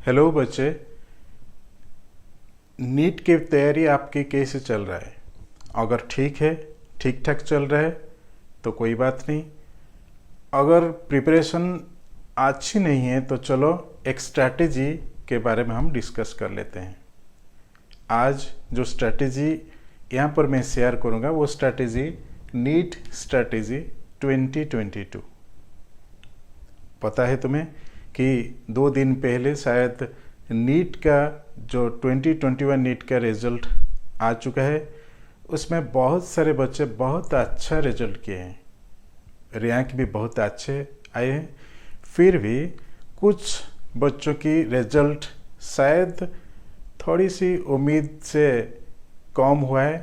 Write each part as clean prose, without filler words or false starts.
Hello बच्चे, NEET की तैयारी आपकी कैसे चल रहा है? अगर ठीक ठाक चल रहा है तो कोई बात नहीं। अगर प्रिपरेशन अच्छी नहीं है तो चलो एक स्ट्रैटेजी के बारे में हम डिस्कस कर लेते हैं। आज जो स्ट्रैटेजी यहाँ पर मैं शेयर करूँगा वो स्ट्रैटेजी नीट स्ट्रैटेजी 2022। पता है तुम्हें कि 2 दिन पहले शायद नीट का जो 2021 नीट का रिजल्ट आ चुका है। उसमें बहुत सारे बच्चे बहुत अच्छा रिजल्ट किए हैं, रैंक भी बहुत अच्छे आए हैं। फिर भी कुछ बच्चों की रिजल्ट शायद थोड़ी सी उम्मीद से कम हुआ है,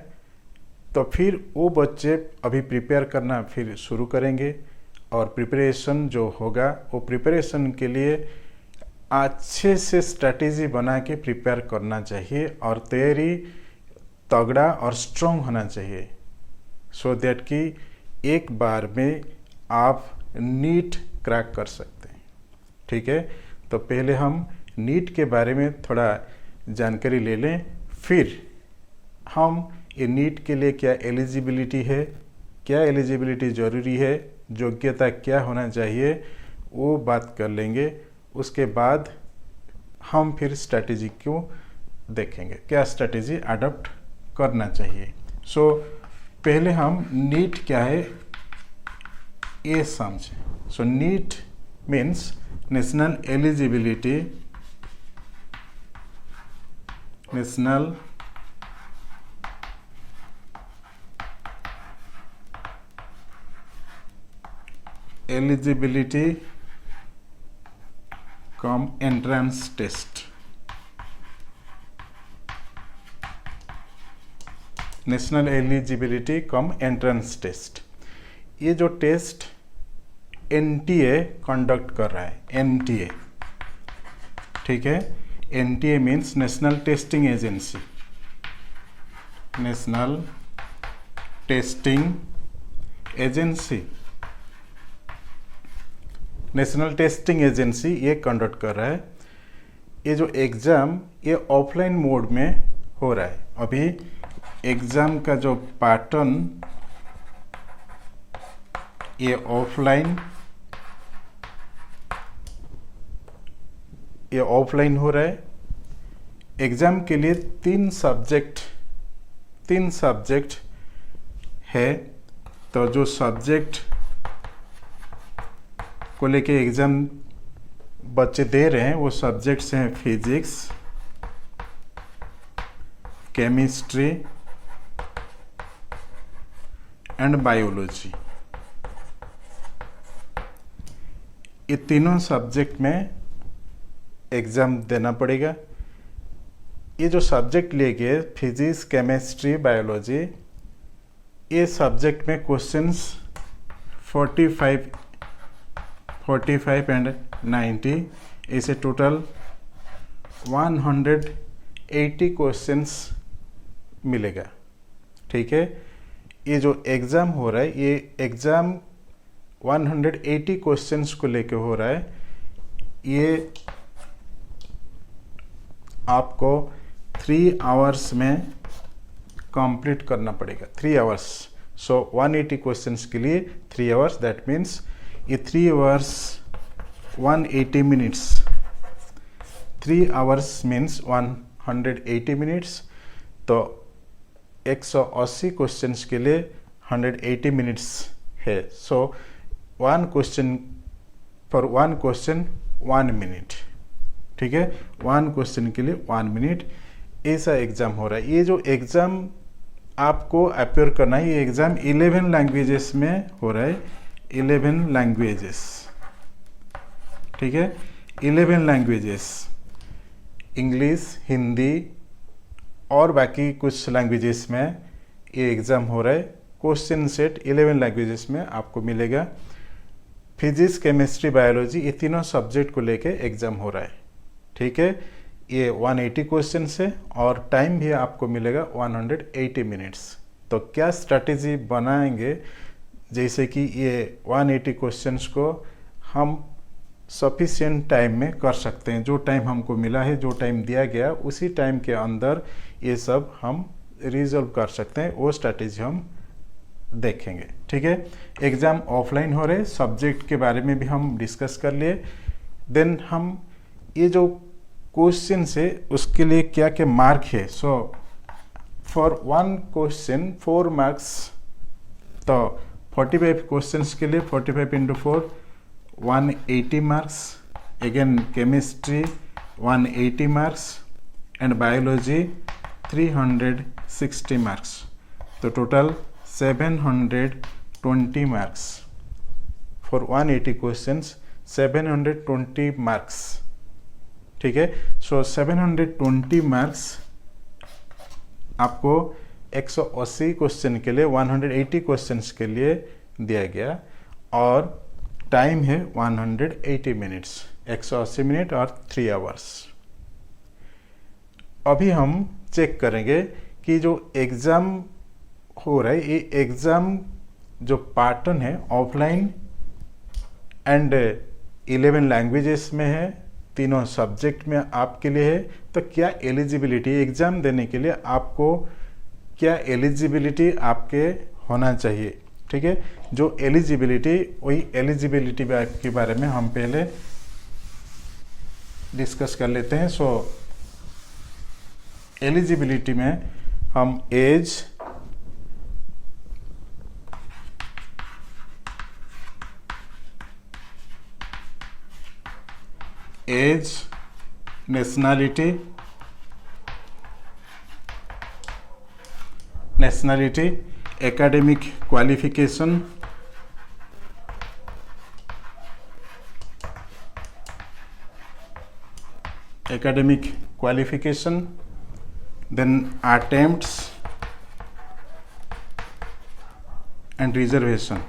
तो फिर वो बच्चे अभी प्रिपेयर करना फिर शुरू करेंगे और प्रिपरेशन जो होगा वो प्रिपरेशन के लिए अच्छे से स्ट्रैटेजी बना के प्रिपेयर करना चाहिए और तैयारी तगड़ा और स्ट्रॉन्ग होना चाहिए, सो दैट कि एक बार में आप नीट क्रैक कर सकते हैं। ठीक है, तो पहले हम नीट के बारे में थोड़ा जानकारी ले लें, फिर हम ये नीट के लिए क्या एलिजिबिलिटी है, क्या एलिजिबिलिटी ज़रूरी है, योग्यता क्या होना चाहिए, वो बात कर लेंगे। उसके बाद हम फिर स्ट्रैटेजी को देखेंगे, क्या स्ट्रैटेजी अडॉप्ट करना चाहिए। सो पहले हम नीट क्या है ये समझें। So NEET means national eligibility, national eligibility cum entrance test. National eligibility cum entrance test, ये जो टेस्ट एनटीए कंडक्ट कर रहा है। एनटीए, ठीक है, NTA means national testing agency. National testing agency, national testing agency ये कंडक्ट कर रहा है। ये जो एग्ज़ाम ये ऑफलाइन मोड में हो रहा है। अभी एग्ज़ाम का जो पैटर्न ये ऑफलाइन हो रहा है। एग्ज़ाम के लिए तीन सब्जेक्ट है, तो जो सब्जेक्ट को लेके एग्ज़ाम बच्चे दे रहे हैं वो सब्जेक्ट्स हैं फिजिक्स, केमिस्ट्री एंड बायोलॉजी। ये तीनों सब्जेक्ट में एग्ज़ाम देना पड़ेगा। ये जो सब्जेक्ट लिए गए फिजिक्स, केमिस्ट्री, बायोलॉजी, ये सब्जेक्ट में क्वेश्चंस 45 एंड 90, इसे टोटल 180 क्वेश्चंस मिलेगा। ठीक है, ये जो एग्ज़ाम हो रहा है ये एग्ज़ाम 180 क्वेश्चंस को लेके हो रहा है। ये आपको 3 आवर्स में कंप्लीट करना पड़ेगा। 3 आवर्स, सो 180 क्वेश्चंस के लिए 3 आवर्स, दैट मीन्स ये 3 hours 180 minutes. 3 hours means 180 minutes, तो 180 क्वेश्चंस के लिए 180 मिनट्स है। सो 1 क्वेश्चन 1 मिनट। ठीक है, 1 क्वेश्चन के लिए 1 मिनट, ऐसा एग्ज़ाम हो रहा है। ये जो एग्ज़ाम आपको अपेयर करना है, ये एग्ज़ाम 11 लैंग्वेजेस में हो रहा है। 11 लैंग्वेजेस, ठीक है, 11 लैंग्वेजेस, इंग्लिश, हिंदी और बाकी कुछ लैंग्वेजेस में ये एग्ज़ाम हो रहा है। क्वेश्चन सेट 11 लैंग्वेजेस में आपको मिलेगा। फिजिक्स, केमिस्ट्री, बायोलॉजी, ये तीनों सब्जेक्ट को लेके एग्ज़ाम हो रहा है। ठीक है, ये 180 क्वेश्चन है और टाइम भी आपको मिलेगा 180 मिनट्स। तो क्या स्ट्रैटेजी बनाएंगे, जैसे कि ये 180 क्वेश्चंस को हम सफिशिएंट टाइम में कर सकते हैं। जो टाइम हमको मिला है, जो टाइम दिया गया, उसी टाइम के अंदर ये सब हम रिजॉल्व कर सकते हैं। वो स्ट्रैटेजी हम देखेंगे। ठीक है, एग्ज़ाम ऑफलाइन हो रहे, सब्जेक्ट के बारे में भी हम डिस्कस कर लिए। देन हम ये जो क्वेश्चन है उसके लिए क्या क्या मार्क है। सो फॉर 1 क्वेश्चन 4 मार्क्स, तो 45 क्वेश्चंस के लिए 45 × 4 180 marks. Again chemistry 180 marks and biology 360 marks, तो total 720 marks for 180 questions, 720 marks. ठीक है, सो 720 मार्क्स आपको 180 क्वेश्चन के लिए, 180 क्वेश्चंस के लिए दिया गया, और टाइम है 180 मिनट्स, 180 मिनट और 3 आवर्स। अभी हम चेक करेंगे कि जो एग्ज़ाम हो रहा है, ये एग्ज़ाम जो पैटर्न है ऑफलाइन एंड 11 लैंग्वेजेस में है, तीनों सब्जेक्ट में आपके लिए है। तो क्या एलिजिबिलिटी, एग्ज़ाम देने के लिए आपको क्या एलिजिबिलिटी आपके होना चाहिए। ठीक है, जो एलिजिबिलिटी, वही एलिजिबिलिटी के बारे में हम पहले डिस्कस कर लेते हैं। सो एलिजिबिलिटी में हम age, nationality, academic qualification, then attempts and reservation.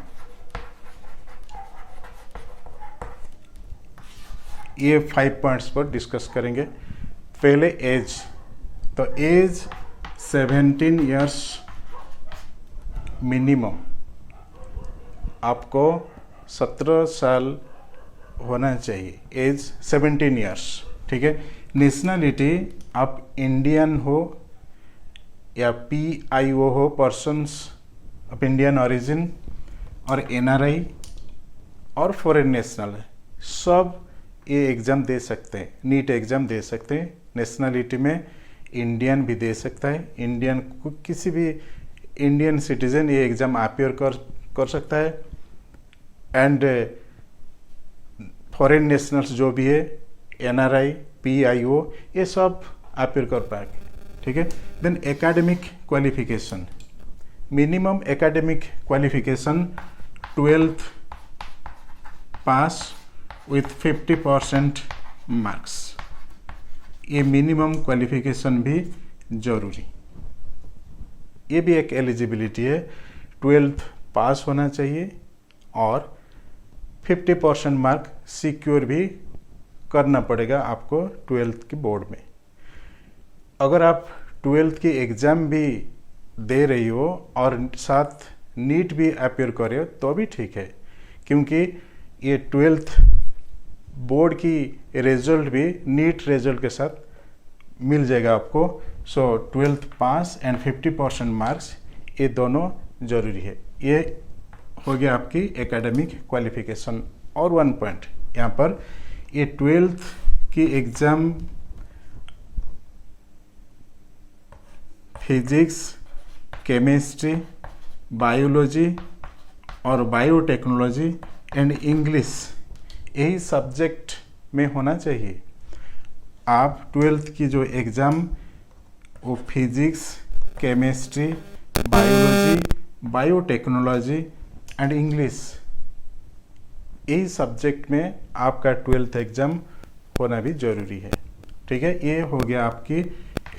ये 5 पॉइंट्स पर डिस्कस करेंगे। पहले एज, तो एज 17 इयर्स मिनिमम, आपको 17 साल होना चाहिए, एज 17 इयर्स। ठीक है, नेशनलिटी आप इंडियन हो या PIO हो, पर्सन्स ऑफ इंडियन ओरिजिन, और NRI और फॉरेन नेशनल, सब ये एग्ज़ाम दे सकते हैं, नीट एग्ज़ाम दे सकते हैं। नेशनलिटी में इंडियन भी दे सकता है, इंडियन किसी भी इंडियन सिटीजन ये एग्ज़ाम अपियर कर सकता है। एंड फॉरेन नेशनल्स जो भी है, NRI, PIO, ये सब अपियर कर पाएंगे। ठीक है, then academic qualification, minimum academic qualification 12th pass with 50% marks, ये मिनिमम क्वालिफिकेशन भी जरूरी, ये भी एक एलिजिबिलिटी है। 12th पास होना चाहिए और 50% मार्क सिक्योर भी करना पड़ेगा आपको 12th की बोर्ड में। अगर आप 12th की एग्ज़ाम भी दे रही हो और साथ नीट भी अपियर कर रहे हो तो भी ठीक है, क्योंकि ये 12th बोर्ड की रिजल्ट भी नीट रिजल्ट के साथ मिल जाएगा आपको। सो 12th पास एंड 50% मार्क्स, ये दोनों ज़रूरी है। ये हो गया आपकी एकेडमिक क्वालिफिकेशन। और 1 पॉइंट यहाँ पर, ये 12th की एग्ज़ाम फिजिक्स, केमिस्ट्री, बायोलॉजी और बायोटेक्नोलॉजी एंड इंग्लिश, यही सब्जेक्ट में होना चाहिए। आप 12th की जो एग्ज़ाम वो physics, chemistry, biology, biotechnology and English, यही सब्जेक्ट में आपका 12th एग्ज़ाम होना भी ज़रूरी है। ठीक है, ये हो गया आपकी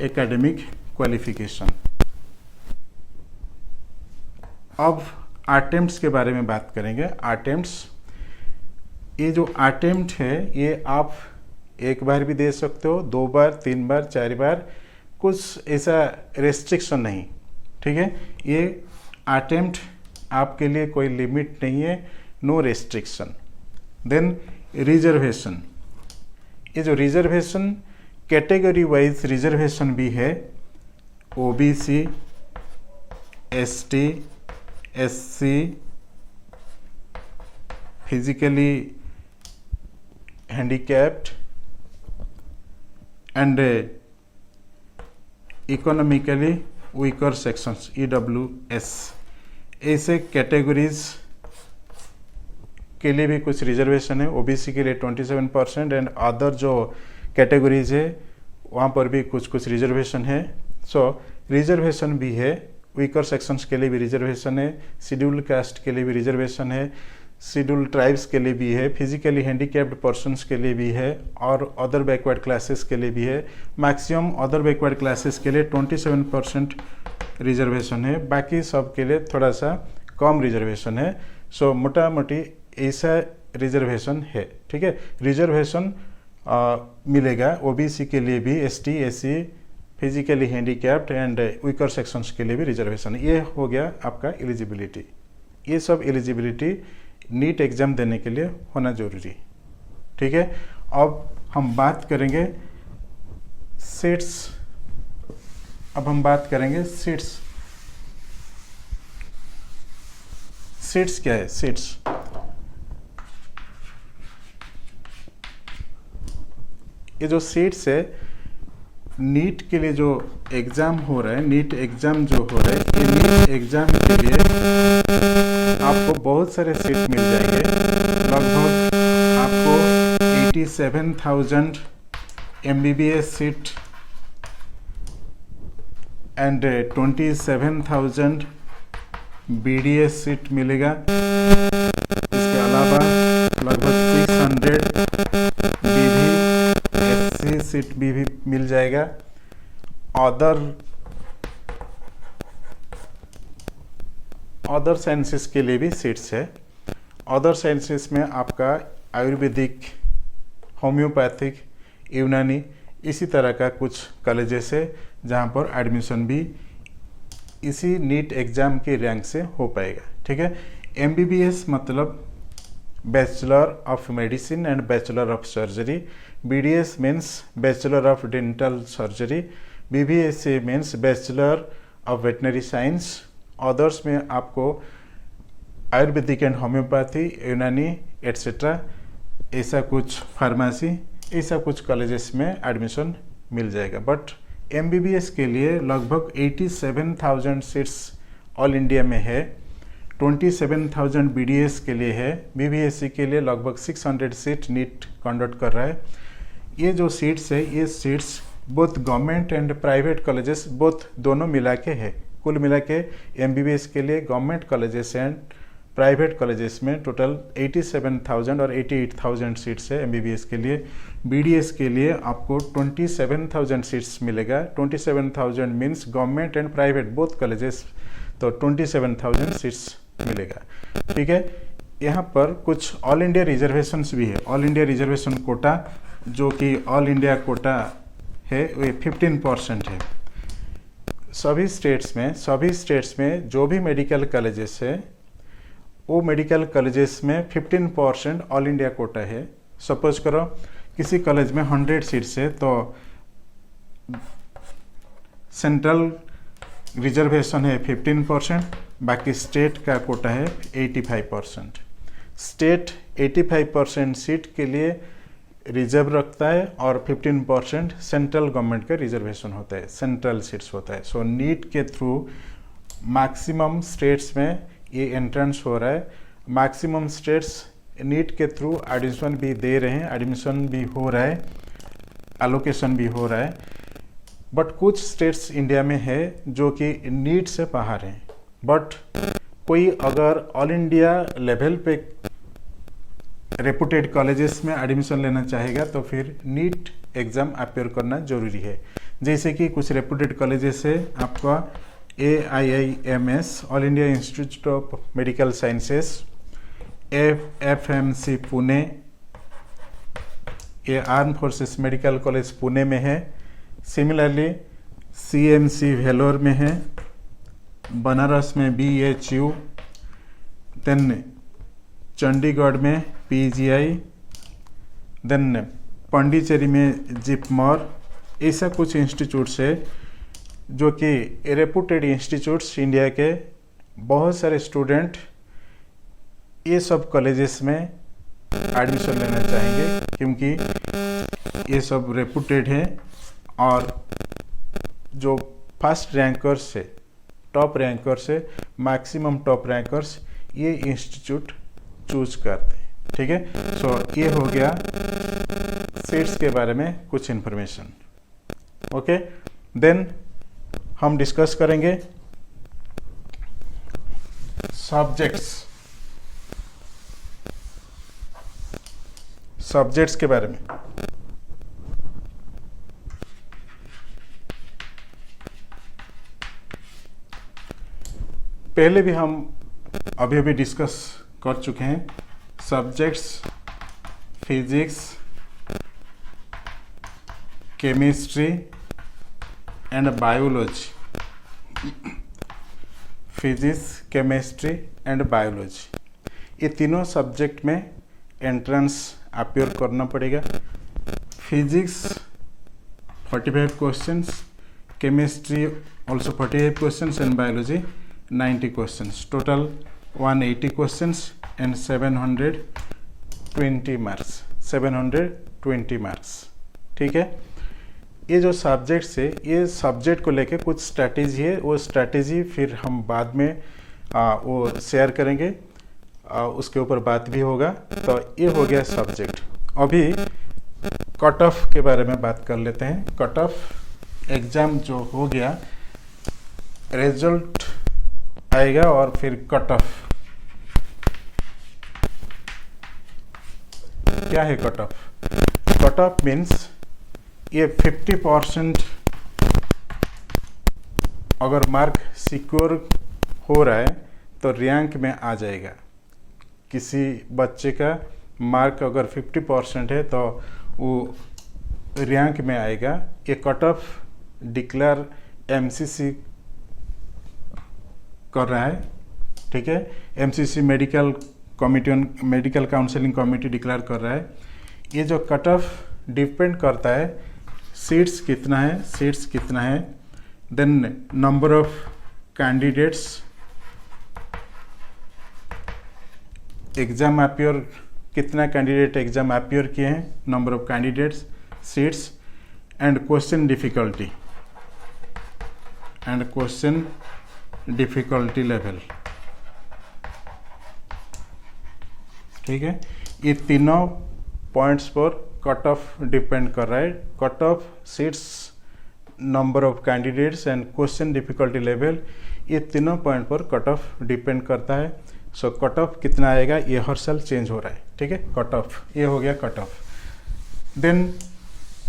एकेडमिक क्वालिफिकेशन। अब अटेम्प्ट्स के बारे में बात करेंगे। अटेम्प्ट्स, ये जो अटेम्प्ट है ये आप एक बार भी दे सकते हो, 2 बार, 3 बार, 4 बार, कुछ ऐसा रेस्ट्रिक्शन नहीं। ठीक है, ये अटेम्प्ट आपके लिए कोई लिमिट नहीं है, नो रेस्ट्रिक्शन। देन रिजर्वेशन, ये जो रिजर्वेशन कैटेगरी वाइज रिजर्वेशन भी है, OBC, ST, SC, physically handicapped and economically weaker sections, EWS, ऐसे कैटेगरीज के लिए भी कुछ रिजर्वेशन है। ओबीसी के लिए 27% एंड अदर जो कैटेगरीज है वहाँ पर भी कुछ कुछ रिजर्वेशन है। सो रिजर्वेशन भी है, वीकर सेक्शंस के लिए भी रिजर्वेशन है, शेड्यूल्ड कास्ट के लिए भी रिजर्वेशन है, शेड्यूल्ड ट्राइब्स के लिए भी है, फिजिकली हैंडीकैप्ड पर्सन्स के लिए भी है और अदर बैकवर्ड क्लासेस के लिए भी है। मैक्सिमम अदर बैकवर्ड क्लासेस के लिए 27% रिजर्वेशन है, बाकी सब के लिए थोड़ा सा कम रिजर्वेशन है। सो मोटा मोटी ऐसा रिजर्वेशन है, ठीक है। रिजर्वेशन मिलेगा ओबीसी के लिए भी, ST, SC, physically handicapped and weaker sections के लिए भी रिजर्वेशन। ये हो गया आपका एलिजिबिलिटी। ये सब एलिजिबिलिटी नीट एग्जाम देने के लिए होना जरूरी, ठीक है। अब हम बात करेंगे सीट्स। अब हम बात करेंगे सीट्स। सीट्स क्या है? सीट्स ये जो सीट्स है, नीट के लिए जो एग्ज़ाम हो रहा है, नीट एग्ज़ाम जो हो रहा है, ये नीट एग्ज़ाम के लिए आपको बहुत सारे सीट मिल जाएंगे। लगभग आपको 87,000 MBBS seat and 27,000 BDS seat मिलेगा। इसके अलावा लगभग 600 BV सीट भी मिल जाएगा। अदर साइंसेस के लिए भी सीट्स है। अदर साइंसेस में आपका आयुर्वेदिक, होम्योपैथिक, यूनानी, इसी तरह का कुछ कॉलेजेस है जहाँ पर एडमिशन भी इसी नीट एग्ज़ाम के रैंक से हो पाएगा, ठीक है। MBBS मतलब bachelor of medicine and bachelor of surgery, BDS means bachelor of dental surgery, BBSc means bachelor of veterinary science. Others में आपको आयुर्वेदिक एंड होम्योपैथी, यूनानी एट्सेट्रा, ऐसा कुछ फार्मेसी, ऐसा कुछ कॉलेजेस में एडमिशन मिल जाएगा। बट MBBS के लिए लगभग 87,000 सीट्स ऑल इंडिया में है, 27,000 BDS के लिए है, BBSc के लिए लगभग 600 सीट नीट कंडक्ट कर रहा है। ये जो सीट्स है, ये seats both government and private colleges both दोनों मिला के है। कुल मिला के MBBS के लिए government colleges and private colleges में टोटल 87,000 और 88,000 सीट्स है MBBS के लिए। BDS के लिए आपको 27,000 सीट्स मिलेगा। 27,000 means government and private both colleges, तो 27,000 सीट्स मिलेगा, ठीक है। यहाँ पर कुछ ऑल इंडिया रिजर्वेशंस भी है। ऑल इंडिया रिजर्वेशन कोटा जो कि ऑल इंडिया कोटा है, वो 15% है। सभी स्टेट्स में जो भी मेडिकल कॉलेजेस है, वो मेडिकल कॉलेजेस में 15% ऑल इंडिया कोटा है। सपोज करो किसी कॉलेज में 100 सीट्स है तो सेंट्रल रिजर्वेशन है 15%, बाकी स्टेट का कोटा है 85%। स्टेट 85% सीट के लिए रिजर्व रखता है और 15% सेंट्रल गवर्नमेंट का रिजर्वेशन होता है, सेंट्रल सीट्स होता है। सो नीट के थ्रू मैक्सिमम स्टेट्स में ये एंट्रेंस हो रहा है। मैक्सिमम स्टेट्स नीट के थ्रू एडमिशन भी दे रहे हैं, एडमिशन भी हो रहा है, एलोकेशन भी हो रहा है। बट कुछ स्टेट्स इंडिया में है जो कि नीट से बाहर हैं। बट कोई अगर ऑल इंडिया लेवल पे रेपुटेड कॉलेजेस में एडमिशन लेना चाहेगा तो फिर नीट एग्ज़ाम अपेयर करना जरूरी है। जैसे कि कुछ रेपुटेड कॉलेजेस है आपका AIIMS, all India institute of medical sciences, FMC Pune, ये arm forces medical college Pune में है। सिमिलरली CMC वेलोर में है, बनारस में BHU, देन चंडीगढ़ में PGI, देन पांडिचेरी में जिपमर, ऐसा कुछ इंस्टीट्यूट्स है जो कि रेपुटेड इंस्टीट्यूट्स इंडिया के। बहुत सारे स्टूडेंट ये सब कॉलेजेस में एडमिशन लेना चाहेंगे क्योंकि ये सब रेपुटेड हैं और जो फर्स्ट रैंकर्स है, टॉप रैंकर्स है, मैक्सिमम टॉप रैंकर्स ये इंस्टीट्यूट चूज करते हैं। ठीक है, सो ये हो गया सीट्स के बारे में कुछ इन्फॉर्मेशन। ओके, देन हम डिस्कस करेंगे सब्जेक्ट्स के बारे में। पहले भी हम अभी डिस्कस कर चुके हैं subjects, physics, chemistry and biology. Physics, chemistry and biology, ये तीनों सब्जेक्ट में एंट्रेंस अपियर करना पड़ेगा। Physics 45 questions, chemistry also 45 questions and biology 90 questions, total 180 questions and 720 marks. ठीक है, ये जो सब्जेक्ट्स है, ये सब्जेक्ट को लेके कुछ स्ट्रैटेजी है, वो स्ट्रैटेजी फिर हम बाद में वो शेयर करेंगे, उसके ऊपर बात भी होगा। तो ये हो गया सब्जेक्ट। अभी कट ऑफ के बारे में बात कर लेते हैं। कट ऑफ एग्ज़ाम जो हो गया, रिजल्ट आएगा और फिर कट ऑफ। क्या है cut off? Cut off means ये 50% अगर मार्क सिक्योर हो रहा है तो रैंक में आ जाएगा। किसी बच्चे का मार्क अगर 50% है तो वो रैंक में आएगा। ये कट ऑफ डिक्लेयर MCC कर रहा है। ठीक है, MCC medical counselling committee declare कर रहा है। ये जो कट ऑफ डिपेंड करता है सीट्स कितना है, then number of candidates, exam appear, कितना कैंडिडेट एग्जाम अपियर किए हैं, number of candidates, seats and question difficulty level. ठीक है, ये तीनों पॉइंट्स पर कट ऑफ डिपेंड कर रहा है। Cut off, seats, number of candidates and question difficulty level, ये तीनों पॉइंट पर कट ऑफ डिपेंड करता है। सो कट ऑफ कितना आएगा ये हर साल चेंज हो रहा है। ठीक है, कट ऑफ ये हो गया cut off. Then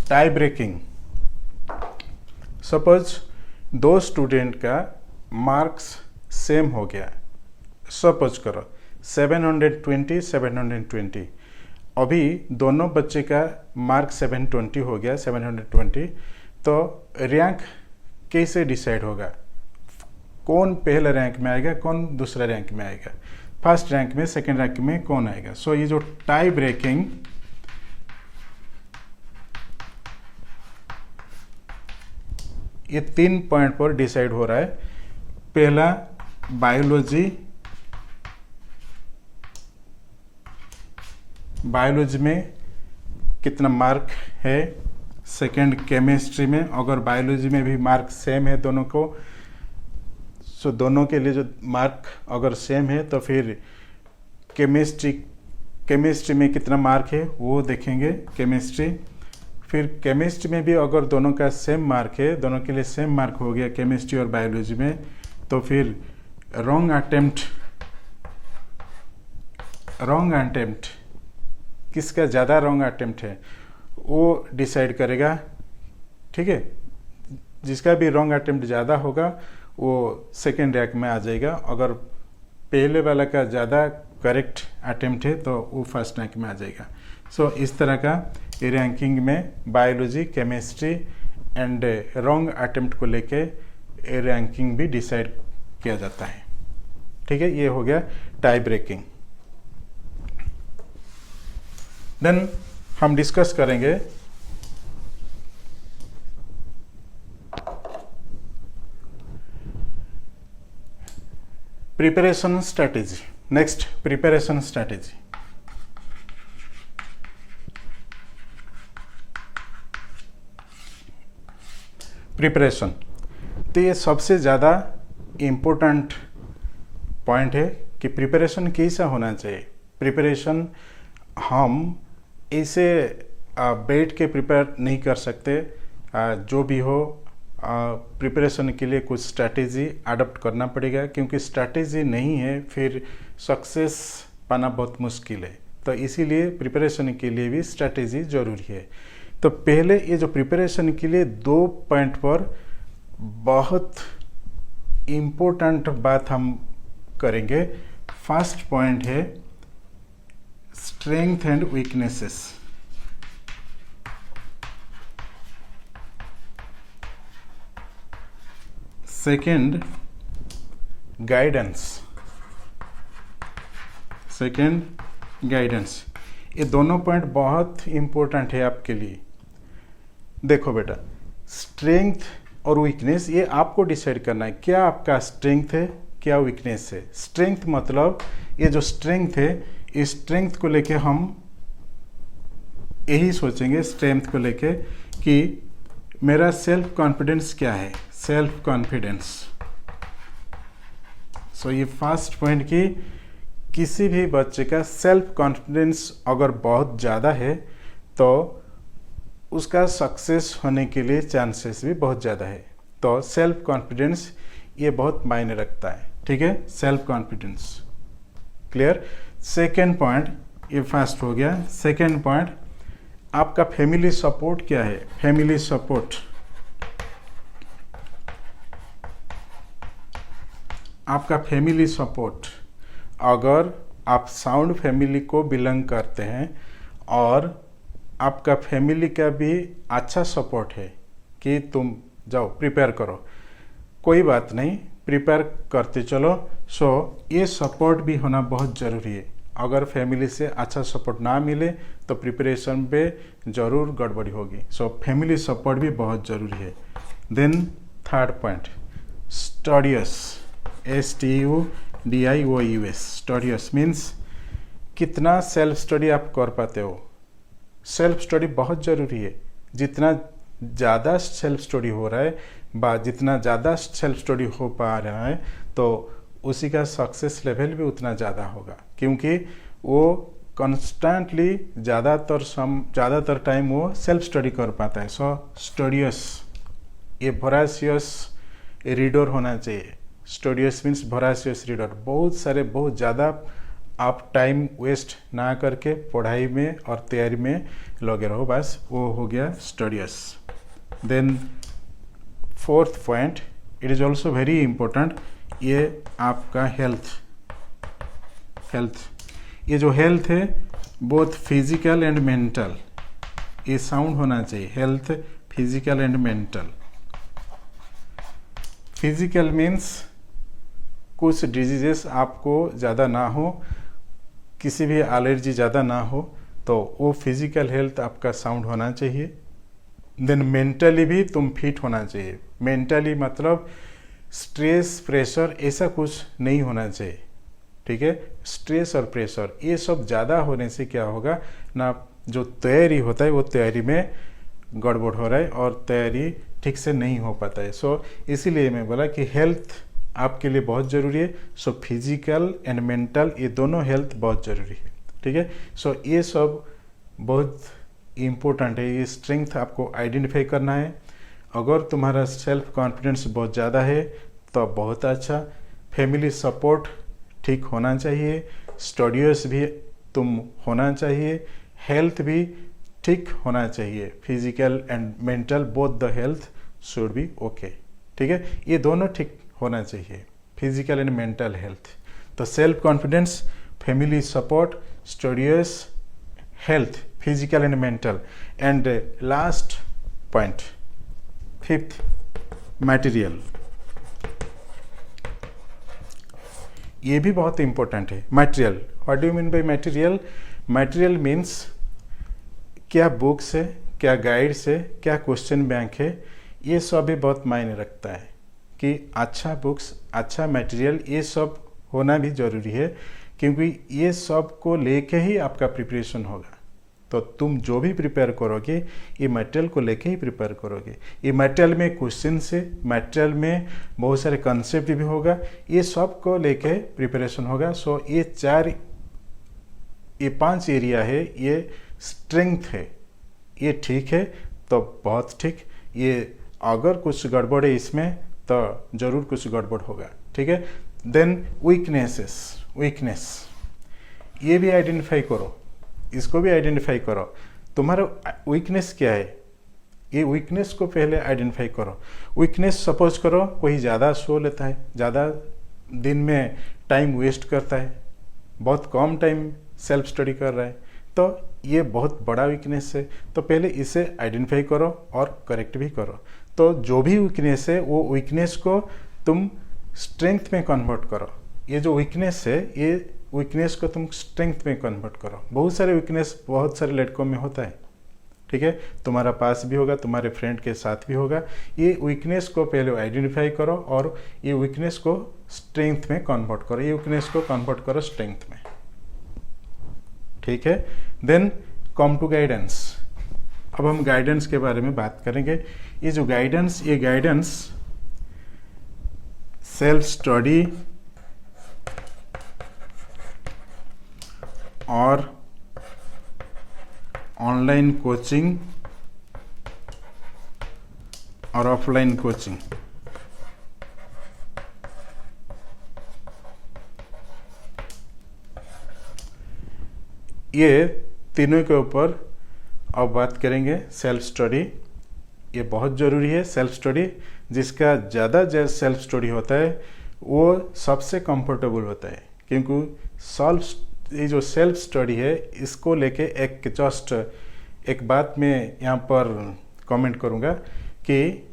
tie breaking. Suppose दो स्टूडेंट का मार्क्स सेम हो गया, सपोज करो 720, अभी दोनों बच्चे का मार्क 720 हो गया, 720, तो रैंक कैसे डिसाइड होगा? कौन पहले रैंक में आएगा, कौन दूसरा रैंक में आएगा, फर्स्ट रैंक में, सेकंड रैंक में कौन आएगा? सो ये जो टाई ब्रेकिंग, ये 3 पॉइंट पर डिसाइड हो रहा है। पहला बायोलॉजी में कितना मार्क है, सेकंड केमिस्ट्री में, अगर बायोलॉजी में भी मार्क सेम है दोनों को, सो दोनों के लिए जो मार्क अगर सेम है तो फिर केमिस्ट्री में कितना मार्क है वो देखेंगे, केमिस्ट्री। फिर केमिस्ट्री में भी अगर दोनों का सेम मार्क है, दोनों के लिए सेम मार्क हो गया केमिस्ट्री और बायोलॉजी में, तो फिर रॉन्ग अटेम्प्ट किसका ज़्यादा रॉन्ग अटेम्प्ट है वो डिसाइड करेगा। ठीक है, जिसका भी रॉन्ग अटेम्प्ट ज़्यादा होगा वो सेकेंड रैंक में आ जाएगा। अगर पहले वाला का ज़्यादा करेक्ट अटेम्प्ट है तो वो फर्स्ट रैंक में आ जाएगा। सो इस तरह का ये रैंकिंग में biology, chemistry and wrong attempt को लेके रैंकिंग भी डिसाइड किया जाता है। ठीक है, ये हो गया टाई ब्रेकिंग। देन हम डिस्कस करेंगे preparation strategy. Next, preparation strategy. Preparation, तो ये सबसे ज़्यादा इम्पोर्टेंट पॉइंट है कि प्रिपरेशन कैसा होना चाहिए। प्रिपरेशन हम ऐसे बैठ के प्रिपेयर नहीं कर सकते। जो भी हो, प्रिपरेशन के लिए कुछ स्ट्रैटेजी अडॉप्ट करना पड़ेगा, क्योंकि स्ट्रैटेजी नहीं है फिर सक्सेस पाना बहुत मुश्किल है। तो इसीलिए प्रिपरेशन के लिए भी स्ट्रैटेजी ज़रूरी है। तो पहले ये जो प्रिपरेशन के लिए 2 पॉइंट पर बहुत इम्पोर्टेंट बात हम करेंगे। फर्स्ट पॉइंट है strength and weaknesses. Second, guidance. ये दोनों पॉइंट बहुत इम्पोर्टेंट है आपके लिए। देखो बेटा, स्ट्रेंथ और वीकनेस ये आपको डिसाइड करना है, क्या आपका स्ट्रेंथ है क्या वीकनेस है। स्ट्रेंथ मतलब ये जो स्ट्रेंथ है, इस स्ट्रेंथ को लेके हम यही सोचेंगे, स्ट्रेंथ को लेके कि मेरा सेल्फ कॉन्फिडेंस क्या है। सेल्फ कॉन्फिडेंस, सो ये फर्स्ट पॉइंट कि किसी भी बच्चे का सेल्फ कॉन्फिडेंस अगर बहुत ज़्यादा है तो उसका सक्सेस होने के लिए चांसेस भी बहुत ज़्यादा है। तो सेल्फ कॉन्फिडेंस ये बहुत मायने रखता है, ठीक है। Self confidence clear. Second point, ये फर्स्ट हो गया। सेकेंड पॉइंट, आपका फैमिली सपोर्ट क्या है। फैमिली सपोर्ट, आपका फैमिली सपोर्ट, अगर आप साउंड फैमिली को बिलोंग करते हैं और आपका फैमिली का भी अच्छा सपोर्ट है कि तुम जाओ प्रिपेयर करो, कोई बात नहीं, प्रिपेयर करते चलो। सो ये सपोर्ट भी होना बहुत ज़रूरी है। अगर फैमिली से अच्छा सपोर्ट ना मिले तो प्रिपरेशन पे ज़रूर गड़बड़ी होगी। सो फैमिली सपोर्ट भी बहुत ज़रूरी है। Then third point, studious. STUDIOUS, studious means कितना सेल्फ स्टडी आप कर पाते हो। सेल्फ स्टडी बहुत ज़रूरी है। जितना ज़्यादा सेल्फ स्टडी हो रहा है जितना ज़्यादा सेल्फ स्टडी हो पा रहा है तो उसी का सक्सेस लेवल भी उतना ज़्यादा होगा, क्योंकि वो कॉन्स्टेंटली ज़्यादातर टाइम वो सेल्फ स्टडी कर पाता है। सो स्टडियस, ये वोराशियस रीडर होना चाहिए। स्टडियस मीन्स वोराशियस रीडर, बहुत ज़्यादा आप टाइम वेस्ट ना करके पढ़ाई में और तैयारी में लगे रहो, बस वो हो गया studious. Then fourth point, it is also very important, ये आपका हेल्थ। ये जो हेल्थ है बोथ फिजिकल एंड मेंटल, ये साउंड होना चाहिए। Health, physical and mental. Physical means कुछ डिजीजेस आपको ज़्यादा ना हो, किसी भी एलर्जी ज़्यादा ना हो, तो वो फिजिकल हेल्थ आपका साउंड होना चाहिए। देन मेंटली भी तुम फिट होना चाहिए। मेंटली मतलब स्ट्रेस प्रेशर ऐसा कुछ नहीं होना चाहिए, ठीक है। स्ट्रेस और प्रेशर ये सब ज़्यादा होने से क्या होगा ना, जो तैयारी होता है वो तैयारी में गड़बड़ हो रहा है और तैयारी ठीक से नहीं हो पाता है। सो इसीलिए मैं बोला कि हेल्थ आपके लिए बहुत ज़रूरी है। सो फिजिकल एंड मेंटल ये दोनों हेल्थ बहुत ज़रूरी है, ठीक है। सो ये सब बहुत इम्पोर्टेंट है। ये स्ट्रेंथ आपको आइडेंटिफाई करना है। अगर तुम्हारा सेल्फ कॉन्फिडेंस बहुत ज़्यादा है तो बहुत अच्छा। फैमिली सपोर्ट ठीक होना चाहिए। स्टडियस भी तुम होना चाहिए। हेल्थ भी ठीक होना चाहिए। Physical and mental both the health should be okay, ठीक है। ये दोनों ठीक होना चाहिए, फिजिकल एंड मेंटल हेल्थ। तो self confidence, family support, studious, health, physical and mental. And last point, fifth, material. ये भी बहुत इंपॉर्टेंट है। Material, what do you mean by material? Material means क्या बुक्स है, क्या गाइड्स है, क्या क्वेश्चन बैंक है, ये सब भी बहुत मायने रखता है कि अच्छा बुक्स, अच्छा मटेरियल, ये सब होना भी ज़रूरी है, क्योंकि ये सब को लेके ही आपका प्रिपरेशन होगा। तो तुम जो भी प्रिपेयर करोगे ये मटेरियल को लेके ही प्रिपेयर करोगे। ये मटेरियल में क्वेश्चन से, मटेरियल में बहुत सारे कंसेप्ट भी होगा, ये सब को लेके प्रिपरेशन होगा। सो ये 5 एरिया है, ये स्ट्रेंथ है, ये ठीक है तो बहुत ठीक। ये अगर कुछ गड़बड़ है इसमें तो ज़रूर कुछ गड़बड़ होगा, ठीक है। देन वीकनेस, ये भी आइडेंटिफाई करो, इसको भी आइडेंटिफाई करो। तुम्हारा वीकनेस क्या है, ये वीकनेस को पहले आइडेंटिफाई करो। वीकनेस सपोज करो कोई ज़्यादा सो लेता है, ज़्यादा दिन में टाइम वेस्ट करता है, बहुत कम टाइम सेल्फ स्टडी कर रहा है, तो ये बहुत बड़ा वीकनेस है। तो पहले इसे आइडेंटिफाई करो और करेक्ट भी करो। तो जो भी वीकनेस है वो वीकनेस को तुम स्ट्रेंथ में कन्वर्ट करो। ये जो वीकनेस है ये वीकनेस को तुम स्ट्रेंथ में कन्वर्ट करो। बहुत सारे वीकनेस बहुत सारे लड़कों में होता है, ठीक है, तुम्हारा पास भी होगा, तुम्हारे फ्रेंड के साथ भी होगा। ये वीकनेस को पहले आइडेंटिफाई करो और ये वीकनेस को स्ट्रेंथ में कन्वर्ट करो, ये वीकनेस को कन्वर्ट करो स्ट्रेंथ में, ठीक है। Then come to guidance. अब हम गाइडेंस के बारे में बात करेंगे। ये जो गाइडेंस, ये गाइडेंस सेल्फ स्टडी और ऑनलाइन कोचिंग और ऑफलाइन कोचिंग, ये तीनों के ऊपर अब बात करेंगे। सेल्फ स्टडी ये बहुत ज़रूरी है। सेल्फ स्टडी, जिसका ज़्यादा सेल्फ स्टडी होता है वो सबसे कंफर्टेबल होता है, क्योंकि ये जो सेल्फ स्टडी है इसको लेके एक बात मैं यहाँ पर कमेंट करूँगा कि